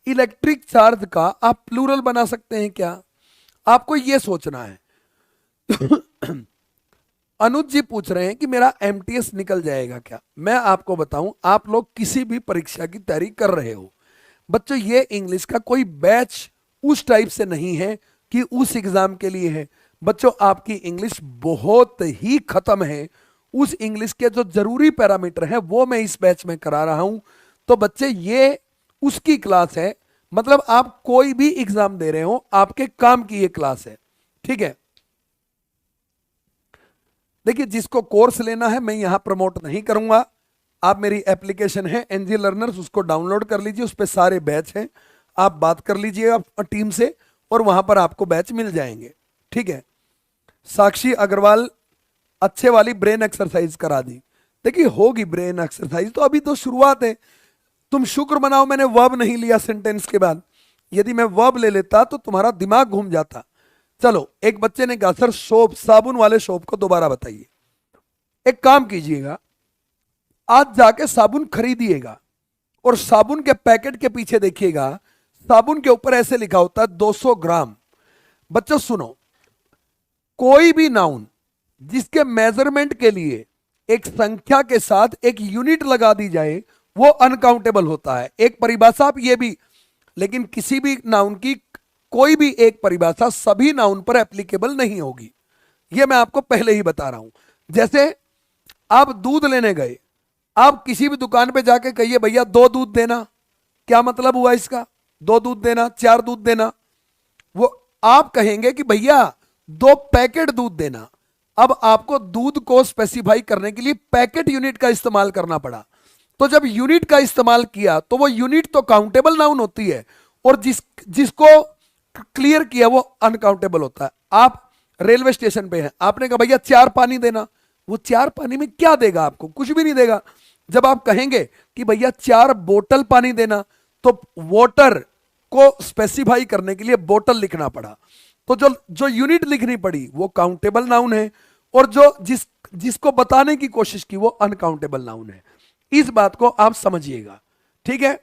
इलेक्ट्रिक चार्ज का आप प्लूरल बना सकते हैं क्या, आपको यह सोचना है। अनुज जी पूछ रहे हैं कि मेरा एमटीएस निकल जाएगा क्या। मैं आपको बताऊं, आप लोग किसी भी परीक्षा की तैयारी कर रहे हो बच्चों, ये इंग्लिश का कोई बैच उस टाइप से नहीं है कि उस एग्जाम के लिए है। बच्चों आपकी इंग्लिश बहुत ही खत्म है, उस इंग्लिश के जो जरूरी पैरामीटर है वो मैं इस बैच में करा रहा हूं। तो बच्चे ये उसकी क्लास है, मतलब आप कोई भी एग्जाम दे रहे हो आपके काम की ये क्लास है। ठीक है, देखिए जिसको कोर्स लेना है मैं यहां प्रमोट नहीं करूंगा, आप मेरी एप्लीकेशन है एनजी लर्नर्स, उसको डाउनलोड कर लीजिए, उस पर सारे बैच हैं, आप बात कर लीजिएगा टीम से और वहां पर आपको बैच मिल जाएंगे। ठीक है, साक्षी अग्रवाल अच्छे वाली ब्रेन एक्सरसाइज करा दी। देखिए होगी ब्रेन एक्सरसाइज, तो अभी तो शुरुआत है। तुम शुक्र मनाओ मैंने वर्ब नहीं लिया सेंटेंस के बाद, यदि मैं वर्ब ले लेता तो तुम्हारा दिमाग घूम जाता। चलो एक बच्चे ने कहा सर सोप, साबुन वाले सोप को दोबारा बताइए। एक काम कीजिएगा, आज जाके साबुन खरीदिएगा और साबुन के पैकेट के पीछे देखिएगा, साबुन के ऊपर ऐसे लिखा होता है 200 ग्राम। बच्चों सुनो, कोई भी नाउन जिसके मेजरमेंट के लिए एक संख्या के साथ एक यूनिट लगा दी जाए वो अनकाउंटेबल होता है। एक परिभाषा आप ये भी, लेकिन किसी भी नाउन की कोई भी एक परिभाषा सभी नाउन पर एप्लीकेबल नहीं होगी, ये मैं आपको पहले ही बता रहा हूं। जैसे आप दूध लेने गए, आप किसी भी दुकान पे जाके कहिए भैया 2 दूध देना, क्या मतलब हुआ इसका, 2 दूध देना, 4 दूध देना, वो आप कहेंगे कि भैया 2 पैकेट दूध देना। अब आपको दूध को स्पेसिफाई करने के लिए पैकेट यूनिट का इस्तेमाल करना पड़ा, तो जब यूनिट का इस्तेमाल किया तो वो यूनिट तो काउंटेबल नाउन होती है और जिसको क्लियर किया वो अनकाउंटेबल होता है। आप रेलवे स्टेशन पे हैं, आपने कहा भैया 4 पानी देना, वो 4 पानी में क्या देगा आपको, कुछ भी नहीं देगा। जब आप कहेंगे कि भैया 4 बोतल पानी देना, तो वाटर को स्पेसिफाई करने के लिए बोतल लिखना पड़ा, तो जो जो यूनिट लिखनी पड़ी वो काउंटेबल नाउन है, और जो जिसको बताने की कोशिश की वो अनकाउंटेबल नाउन है। इस बात को आप समझिएगा। ठीक है,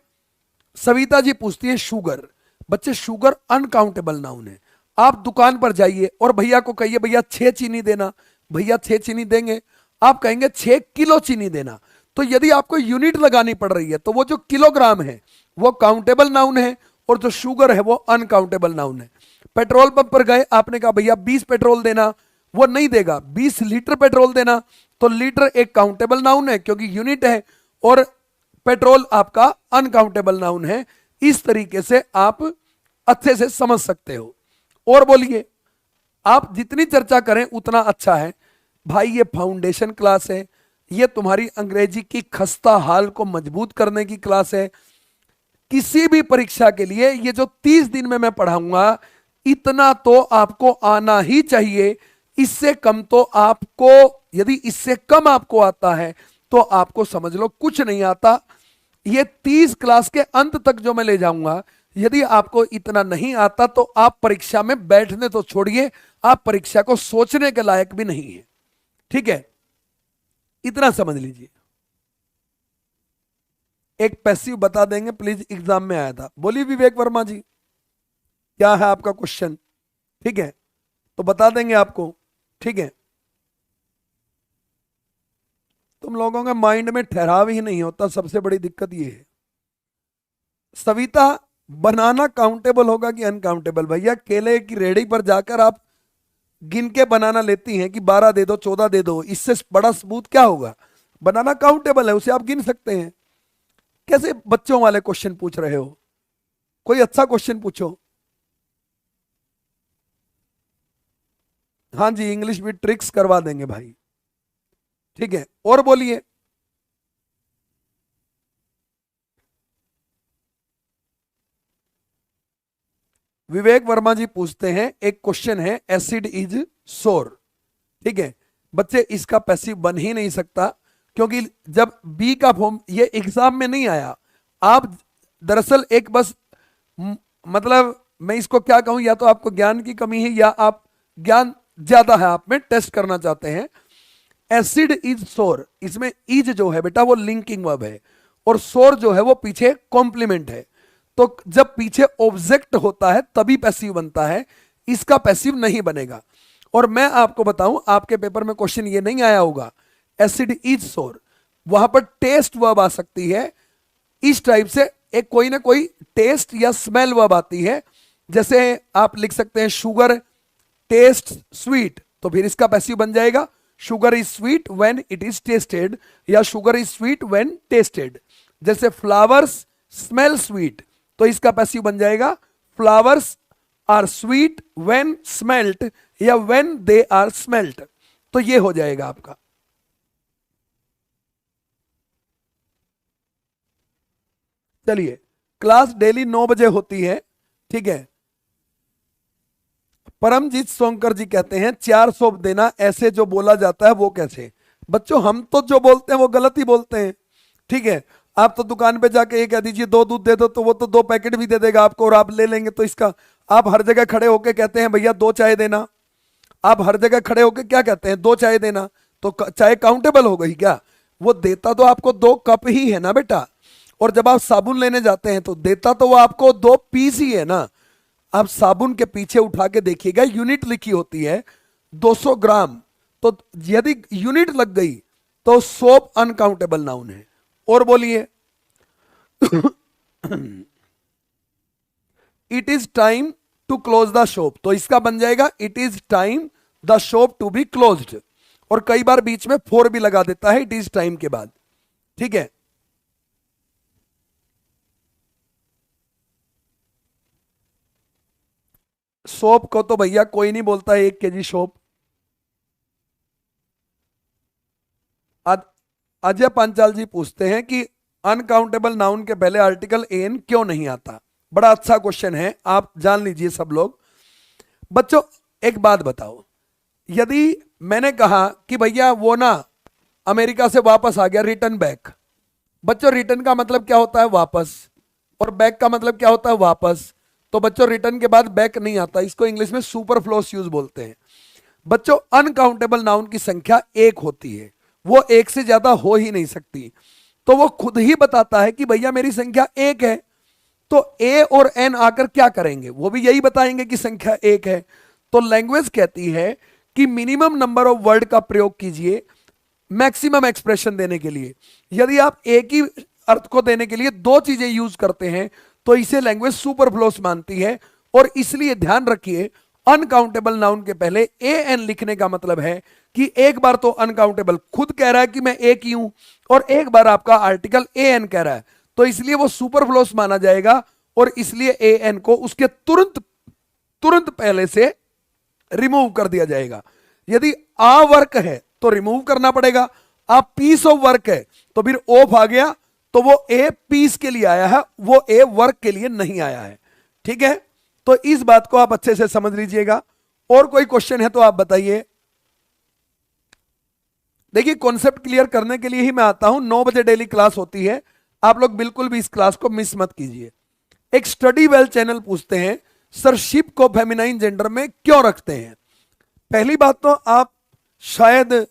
सविता जी पूछती है शुगर, बच्चे शुगर अनकाउंटेबल नाउन है। आप दुकान पर जाइए और भैया को कहिए भैया 6 चीनी देना, भैया 6 चीनी देंगे, आप कहेंगे 6 किलो चीनी देना, तो यदि आपको यूनिट लगानी पड़ रही है तो वो जो किलोग्राम है वो काउंटेबल नाउन है और जो शुगर है वो अनकाउंटेबल नाउन है। पेट्रोल पंप पर गए, आपने कहा भैया 20 पेट्रोल देना, वो नहीं देगा, 20 लीटर पेट्रोल देना, तो लीटर एक काउंटेबल नाउन है क्योंकि यूनिट है और पेट्रोल आपका अनकाउंटेबल नाउन है। इस तरीके से आप अच्छे से समझ सकते हो। और बोलिए, आप जितनी चर्चा करें उतना अच्छा है भाई। ये फाउंडेशन क्लास है, ये तुम्हारी अंग्रेजी की खस्ता हाल को मजबूत करने की क्लास है। किसी भी परीक्षा के लिए ये जो 30 दिन में मैं पढ़ाऊंगा इतना तो आपको आना ही चाहिए। इससे कम तो आपको, यदि इससे कम आपको आता है तो आपको समझ लो कुछ नहीं आता। ये 30 क्लास के अंत तक जो मैं ले जाऊंगा, यदि आपको इतना नहीं आता तो आप परीक्षा में बैठने तो छोड़िए, आप परीक्षा को सोचने के लायक भी नहीं है। ठीक है, इतना समझ लीजिए। एक पैसिव बता देंगे प्लीज, एग्जाम में आया था। बोलिए विवेक वर्मा जी, क्या है आपका क्वेश्चन। ठीक है, तो बता देंगे आपको, ठीक है। तुम लोगों के माइंड में ठहराव ही नहीं होता, सबसे बड़ी दिक्कत ये है। सविता, बनाना काउंटेबल होगा कि अनकाउंटेबल? भैया केले की रेहड़ी पर जाकर आप गिन के बनाना लेती हैं कि 12 दे दो, 14 दे दो, इससे बड़ा सबूत क्या होगा? बनाना काउंटेबल है, उसे आप गिन सकते हैं। कैसे बच्चों वाले क्वेश्चन पूछ रहे हो? कोई अच्छा क्वेश्चन पूछो। हाँ जी, इंग्लिश भी ट्रिक्स करवा देंगे भाई, ठीक है। और बोलिए। विवेक वर्मा जी पूछते हैं, एक क्वेश्चन है, एसिड इज सोर, ठीक है। बच्चे इसका पैसिव बन ही नहीं सकता, क्योंकि जब बी का फॉर्म ये एग्जाम में नहीं आया। आप दरअसल एक बस मतलब मैं इसको क्या कहूं, या तो आपको ज्ञान की कमी है या आप ज्ञान ज्यादा है आप में, टेस्ट करना चाहते हैं। एसिड इज सोर, इसमें इज जो है बेटा वो लिंकिंग वर्ब है, और सोर जो है वो पीछे कॉम्प्लीमेंट है। तो जब पीछे ऑब्जेक्ट होता है तभी पैसिव बनता है, इसका पैसिव नहीं बनेगा। और मैं आपको बताऊं, आपके पेपर में क्वेश्चन ये नहीं आया होगा एसिड इज सोर, वहां पर टेस्ट वर्ब आ सकती है इस टाइप से, एक कोई ना कोई टेस्ट या स्मेल वर्ब आती है। जैसे आप लिख सकते हैं शुगर टेस्ट स्वीट, तो फिर इसका पैसिव बन जाएगा sugar is sweet when it is tasted, या sugar is sweet when tasted. जैसे फ्लावर्स स्मेल स्वीट, तो इसका पैसिव बन जाएगा flowers are sweet when smelt, या व्हेन दे आर स्मेल्ट। तो ये हो जाएगा आपका। चलिए, क्लास डेली 9 बजे होती है, ठीक है। परमजीत सोंकर जी कहते हैं 400 देना, ऐसे जो बोला जाता है वो कैसे? बच्चों हम तो जो बोलते हैं वो गलत ही बोलते हैं, ठीक है। आप तो दुकान पे जाके ये कह दीजिए 2 दूध दे दो, तो वो तो 2 पैकेट भी दे देगा आपको और आप ले लेंगे। तो इसका आप हर जगह खड़े होके कहते हैं भैया 2 चाय देना, आप हर जगह खड़े होके क्या कहते हैं 2 चाय देना, तो चाय काउंटेबल हो गई क्या? वो देता तो आपको 2 कप ही है ना बेटा। और जब आप साबुन लेने जाते हैं तो देता तो वो आपको 2 पीस ही है ना। आप साबुन के पीछे उठा के देखिएगा, यूनिट लिखी होती है 200 ग्राम, तो यदि यूनिट लग गई तो सोप अनकाउंटेबल नाउन है। और बोलिए। It is time to close the shop, तो इसका बन जाएगा it is time the shop to be closed. और कई बार बीच में फोर भी लगा देता है इट इज टाइम के बाद, ठीक है। सोप को तो भैया कोई नहीं बोलता है 1 केजी सोप। अजय पांचाल जी पूछते हैं कि अनकाउंटेबल नाउन के पहले आर्टिकल एन क्यों नहीं आता? बड़ा अच्छा क्वेश्चन है, आप जान लीजिए सब लोग। बच्चों एक बात बताओ, यदि मैंने कहा कि भैया वो ना अमेरिका से वापस आ गया, रिटर्न बैक। बच्चों रिटर्न का मतलब क्या होता है? वापस। और बैक का मतलब क्या होता है? वापस। तो बच्चों रिटर्न के बाद बैक नहीं आता, इसको इंग्लिश में सुपरफ्लोस यूज बोलते हैं। बच्चों अनकाउंटेबल नाउन की संख्या 1 होती है, वो 1 से ज्यादा हो ही नहीं सकती। तो वो खुद ही बताता है कि भैया मेरी संख्या 1 है। तो ए और एन आकर क्या करेंगे? वो भी यही बताएंगे कि संख्या 1 है। तो लैंग्वेज कहती है कि मिनिमम नंबर ऑफ वर्ड का प्रयोग कीजिए मैक्सिमम एक्सप्रेशन देने के लिए। यदि आप एक ही अर्थ को देने के लिए 2 चीजें यूज करते हैं तो इसे लैंग्वेज सुपरफ्लोस मानती है। और इसलिए ध्यान रखिए, अनकाउंटेबल नाउन के पहले ए एन लिखने का मतलब है कि एक बार तो अनकाउंटेबल खुद कह रहा है कि मैं एक ही हूं, और एक बार आपका आर्टिकल ए एन कह रहा है, तो इसलिए वो सुपरफ्लोस माना जाएगा। और इसलिए ए एन को उसके तुरंत तुरंत पहले से रिमूव कर दिया जाएगा। यदि आ वर्क है तो रिमूव करना पड़ेगा, आ पीस ऑफ वर्क है तो फिर ऑफ आ गया, तो वो ए पीस के लिए आया है, वो ए वर्क के लिए नहीं आया है, ठीक है। तो इस बात को आप अच्छे से समझ लीजिएगा। और कोई क्वेश्चन है तो आप बताइए। देखिए कॉन्सेप्ट क्लियर करने के लिए ही मैं आता हूं, 9 बजे डेली क्लास होती है, आप लोग बिल्कुल भी इस क्लास को मिस मत कीजिए। एक स्टडी वेल चैनल पूछते हैं सर शिप को फेमिनाइन जेंडर में क्यों रखते हैं? पहली बात तो आप शायद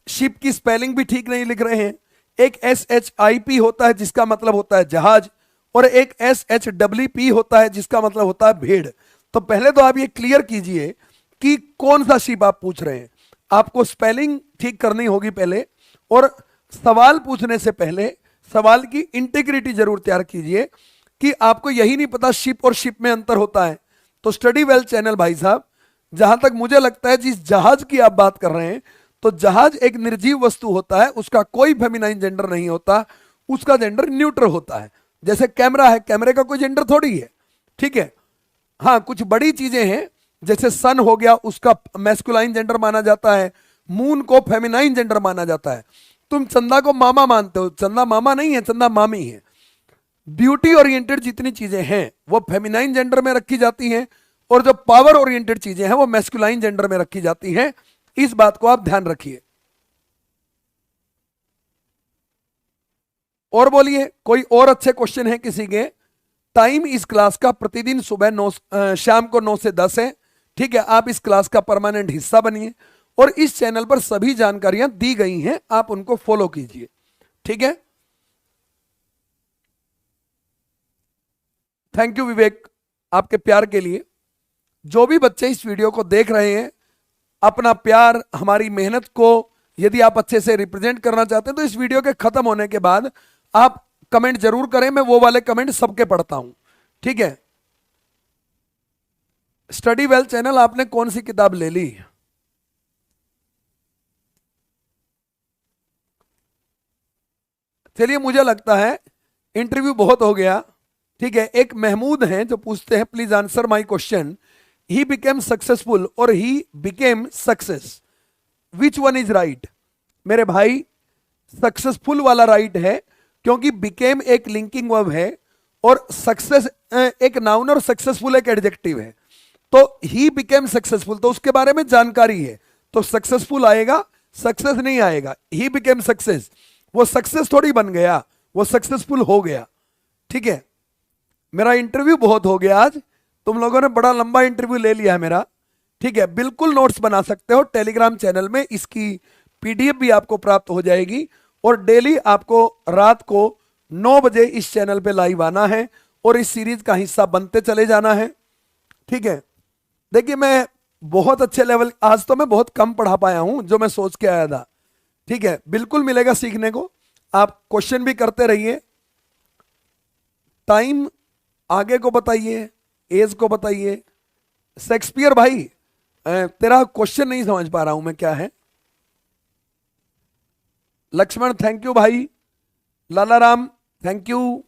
शिप की स्पेलिंग भी ठीक नहीं लिख रहे हैं। एक SHIP होता है जिसका मतलब होता है जहाज, और एक SHWP होता है जिसका मतलब होता है भेड़। तो पहले तो आप ये क्लियर कीजिए कि कौन सा शिप आप पूछ रहे हैं। आपको स्पेलिंग ठीक करनी होगी पहले, और सवाल पूछने से पहले सवाल की इंटीग्रिटी जरूर तैयार कीजिए कि आपको यही नहीं पता शिप और शिप में अंतर होता है। तो स्टडी वेल चैनल भाई साहब, जहां तक मुझे लगता है जिस जहाज की आप बात कर रहे हैं, तो जहाज एक निर्जीव वस्तु होता है, उसका कोई फेमिनाइन जेंडर नहीं होता, उसका जेंडर न्यूट्रल होता है। जैसे कैमरा है, कैमरे का कोई जेंडर थोड़ी है, ठीक है। हाँ, कुछ बड़ी चीजें हैं, जैसे सन हो गया, उसका मैस्कुलाइन जेंडर माना जाता है, मून को फेमिनाइन जेंडर माना जाता है। तुम चंदा को मामा मानते हो, चंदा मामा नहीं है, चंदा मामी है। ब्यूटी ओरिएंटेड जितनी चीजें हैं वो फेमिनाइन जेंडर में रखी जाती हैं, और जो पावर ओरिएंटेड चीजें हैं वो मैस्कुलाइन जेंडर में रखी जाती हैं। इस बात को आप ध्यान रखिए। और बोलिए, कोई और अच्छे क्वेश्चन है किसी के। टाइम इस क्लास का प्रतिदिन सुबह 9 शाम को 9 से 10 है, ठीक है। आप इस क्लास का परमानेंट हिस्सा बनिए, और इस चैनल पर सभी जानकारियां दी गई हैं, आप उनको फॉलो कीजिए, ठीक है। थैंक यू विवेक, आपके प्यार के लिए। जो भी बच्चे इस वीडियो को देख रहे हैं, अपना प्यार, हमारी मेहनत को यदि आप अच्छे से रिप्रेजेंट करना चाहते हैं, तो इस वीडियो के खत्म होने के बाद आप कमेंट जरूर करें। मैं वो वाले कमेंट सबके पढ़ता हूं, ठीक है। स्टडी वेल चैनल, आपने कौन सी किताब ले ली? चलिए, मुझे लगता है इंटरव्यू बहुत हो गया, ठीक है। एक महमूद हैं जो पूछते हैं, please answer my question, he became successful और he became success, which one is right? मेरे भाई, सक्सेसफुल वाला राइट है, क्योंकि बिकेम एक लिंकिंग वर्ब है, और सक्सेस एक नाउन और सक्सेसफुल एक एडजेक्टिव है। तो ही बिकेम सक्सेसफुल, तो उसके बारे में जानकारी है, तो सक्सेसफुल आएगा, सक्सेस नहीं आएगा। ही बिकेम सक्सेस, वो सक्सेस थोड़ी बन गया, वो सक्सेसफुल हो गया, ठीक है। मेरा इंटरव्यू बहुत हो गया आज, तुम लोगों ने बड़ा लंबा इंटरव्यू ले लिया है मेरा, ठीक है। बिल्कुल नोट्स बना सकते हो टेलीग्राम चैनल में, इसकी पीडीएफ भी आपको प्राप्त हो जाएगी, और डेली आपको रात को 9 बजे इस चैनल पे लाइव आना है, और इस सीरीज का हिस्सा बनते चले जाना है, ठीक है। देखिए, मैं बहुत अच्छे लेवल, आज तो मैं बहुत कम पढ़ा पाया हूं जो मैं सोच के आया था, ठीक है। बिल्कुल मिलेगा सीखने को, आप क्वेश्चन भी करते रहिए। टाइम आगे को बताइए, एज को बताइए। शेक्सपियर भाई, तेरा क्वेश्चन नहीं समझ पा रहा हूं मैं, क्या है? लक्ष्मण थैंक यू भाई, लाला राम थैंक यू।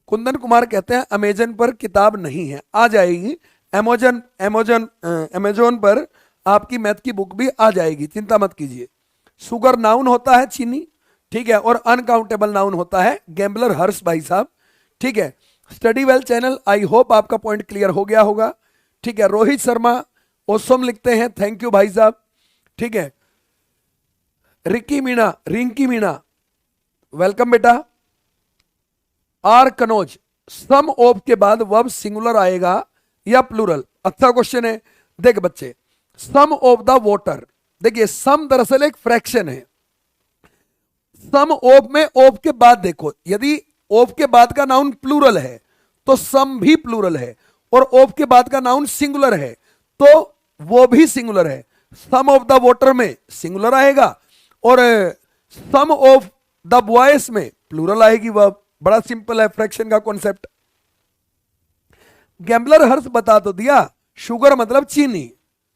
कुंदन कुमार कहते हैं अमेजन पर किताब नहीं है, आ जाएगी। अमेजन अमेजन अमेजोन पर आपकी मैथ की बुक भी आ जाएगी, चिंता मत कीजिए। शुगर नाउन होता है चीनी, ठीक है, और अनकाउंटेबल नाउन होता है गैम्बलर हर्ष भाई साहब, ठीक है। Study well channel, I hope आपका पॉइंट क्लियर हो गया होगा, ठीक है। रोहित शर्मा ओसम लिखते हैं, थैंक यू भाई साहब, ठीक है। रिकी मीणा, रिंकी मीणा, वेलकम बेटा। आर कनोज, सम ऑफ के बाद वर्ब सिंगुलर आएगा या प्लूरल? अच्छा क्वेश्चन है। देख बच्चे, सम ऑफ द वाटर, देखिए सम दरअसल एक फ्रैक्शन है। सम ऑफ में ऑफ के बाद देखो, यदि ऑफ के बाद का नाउन प्लूरल है तो सम भी प्लूरल है, और ऑफ के बाद का नाउन सिंगुलर है तो वो भी सिंगुलर है। सम ऑफ द वाटर में सिंगुलर आएगा, और सम ऑफ द बॉयज में प्लूरल आएगी वर्ब। बड़ा सिंपल है फ्रैक्शन का कॉन्सेप्ट। गैम्बलर हर्ष बता तो दिया, शुगर मतलब चीनी,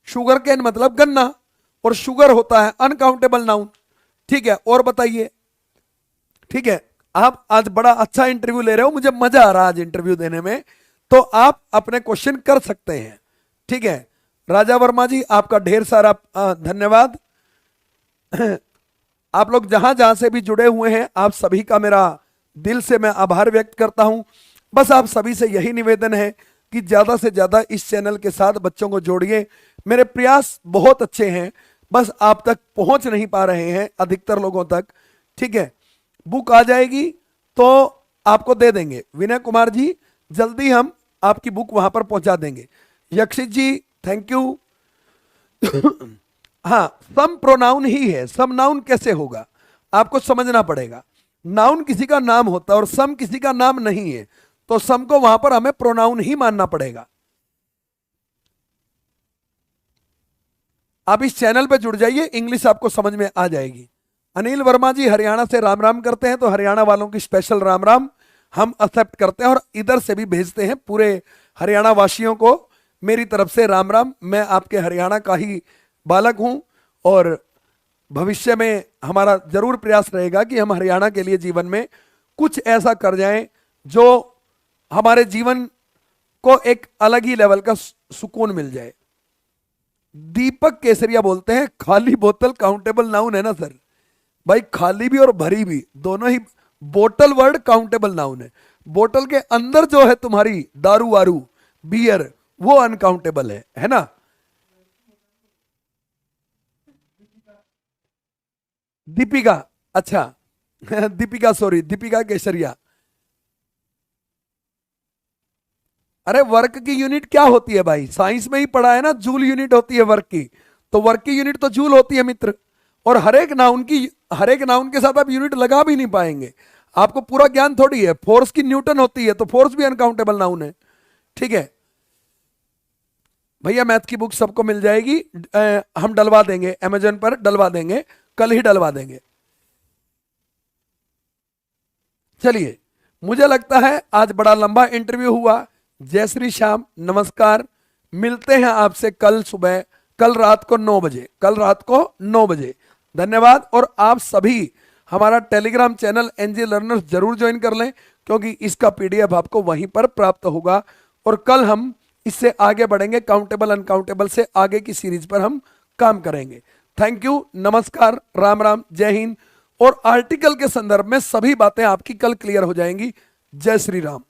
शुगर कैन मतलब गन्ना, और शुगर होता है अनकाउंटेबल नाउन, ठीक है। और बताइए, ठीक है। आप आज बड़ा अच्छा इंटरव्यू ले रहे हो, मुझे मजा आ रहा है आज इंटरव्यू देने में, तो आप अपने क्वेश्चन कर सकते हैं, ठीक है। राजा वर्मा जी, आपका ढेर सारा धन्यवाद। आप लोग जहां जहां से भी जुड़े हुए हैं, आप सभी का मेरा दिल से मैं आभार व्यक्त करता हूं। बस आप सभी से यही निवेदन है कि ज्यादा से ज्यादा इस चैनल के साथ बच्चों को जोड़िए। मेरे प्रयास बहुत अच्छे हैं, बस आप तक पहुंच नहीं पा रहे हैं अधिकतर लोगों तक, ठीक है। बुक आ जाएगी तो आपको दे देंगे, विनय कुमार जी, जल्दी हम आपकी बुक वहां पर पहुंचा देंगे। यक्षित जी थैंक यू। हाँ, सम प्रोनाउन ही है, सम नाउन कैसे होगा आपको समझना पड़ेगा। नाउन किसी का नाम होता है और सम किसी का नाम नहीं है, तो सम को वहां पर हमें प्रोनाउन ही मानना पड़ेगा। आप इस चैनल पे जुड़ जाइए, इंग्लिश आपको समझ में आ जाएगी। अनिल वर्मा जी हरियाणा से राम राम करते हैं, तो हरियाणा वालों की स्पेशल राम राम हम एक्सेप्ट करते हैं और इधर से भी भेजते हैं पूरे हरियाणा वासियों को मेरी तरफ से राम राम। मैं आपके हरियाणा का ही बालक हूं और भविष्य में हमारा जरूर प्रयास रहेगा कि हम हरियाणा के लिए जीवन में कुछ ऐसा कर जाएं जो हमारे जीवन को एक अलग ही लेवल का सुकून मिल जाए। दीपक केसरिया बोलते हैं खाली बोतल काउंटेबल नाउन है ना सर? भाई खाली भी और भरी भी दोनों ही, बोतल वर्ड काउंटेबल नाउन है। बोतल के अंदर जो है तुम्हारी दारू वारू बियर वो अनकाउंटेबल है ना? दीपिका, अच्छा दीपिका, सॉरी दीपिका केसरिया। अरे वर्क की यूनिट क्या होती है भाई? साइंस में ही पढ़ा है ना, जूल यूनिट होती है वर्क की। तो वर्क की यूनिट तो जूल होती है मित्र। और हर एक नाउन के साथ आप यूनिट लगा भी नहीं पाएंगे। आपको पूरा ज्ञान थोड़ी है। फोर्स की न्यूटन होती है, तो फोर्स भी अनकाउंटेबल नाउन है। ठीक है भैया, मैथ की बुक सबको मिल जाएगी। हम डलवा देंगे, अमेजन पर डलवा देंगे, कल ही डलवा देंगे। चलिए, मुझे लगता है आज बड़ा लंबा इंटरव्यू हुआ। जय श्री श्याम, नमस्कार। मिलते हैं आपसे कल सुबह, कल रात को 9 बजे, कल रात को 9 बजे। धन्यवाद। और आप सभी हमारा टेलीग्राम चैनल एनजे लर्नर्स जरूर ज्वाइन कर लें, क्योंकि इसका पीडीएफ आपको वहीं पर प्राप्त होगा। और कल हम इससे आगे बढ़ेंगे, काउंटेबल अनकाउंटेबल से आगे की सीरीज पर हम काम करेंगे। थैंक यू, नमस्कार, राम राम, जय हिंद। और आर्टिकल के संदर्भ में सभी बातें आपकी कल क्लियर हो जाएंगी। जय श्री राम।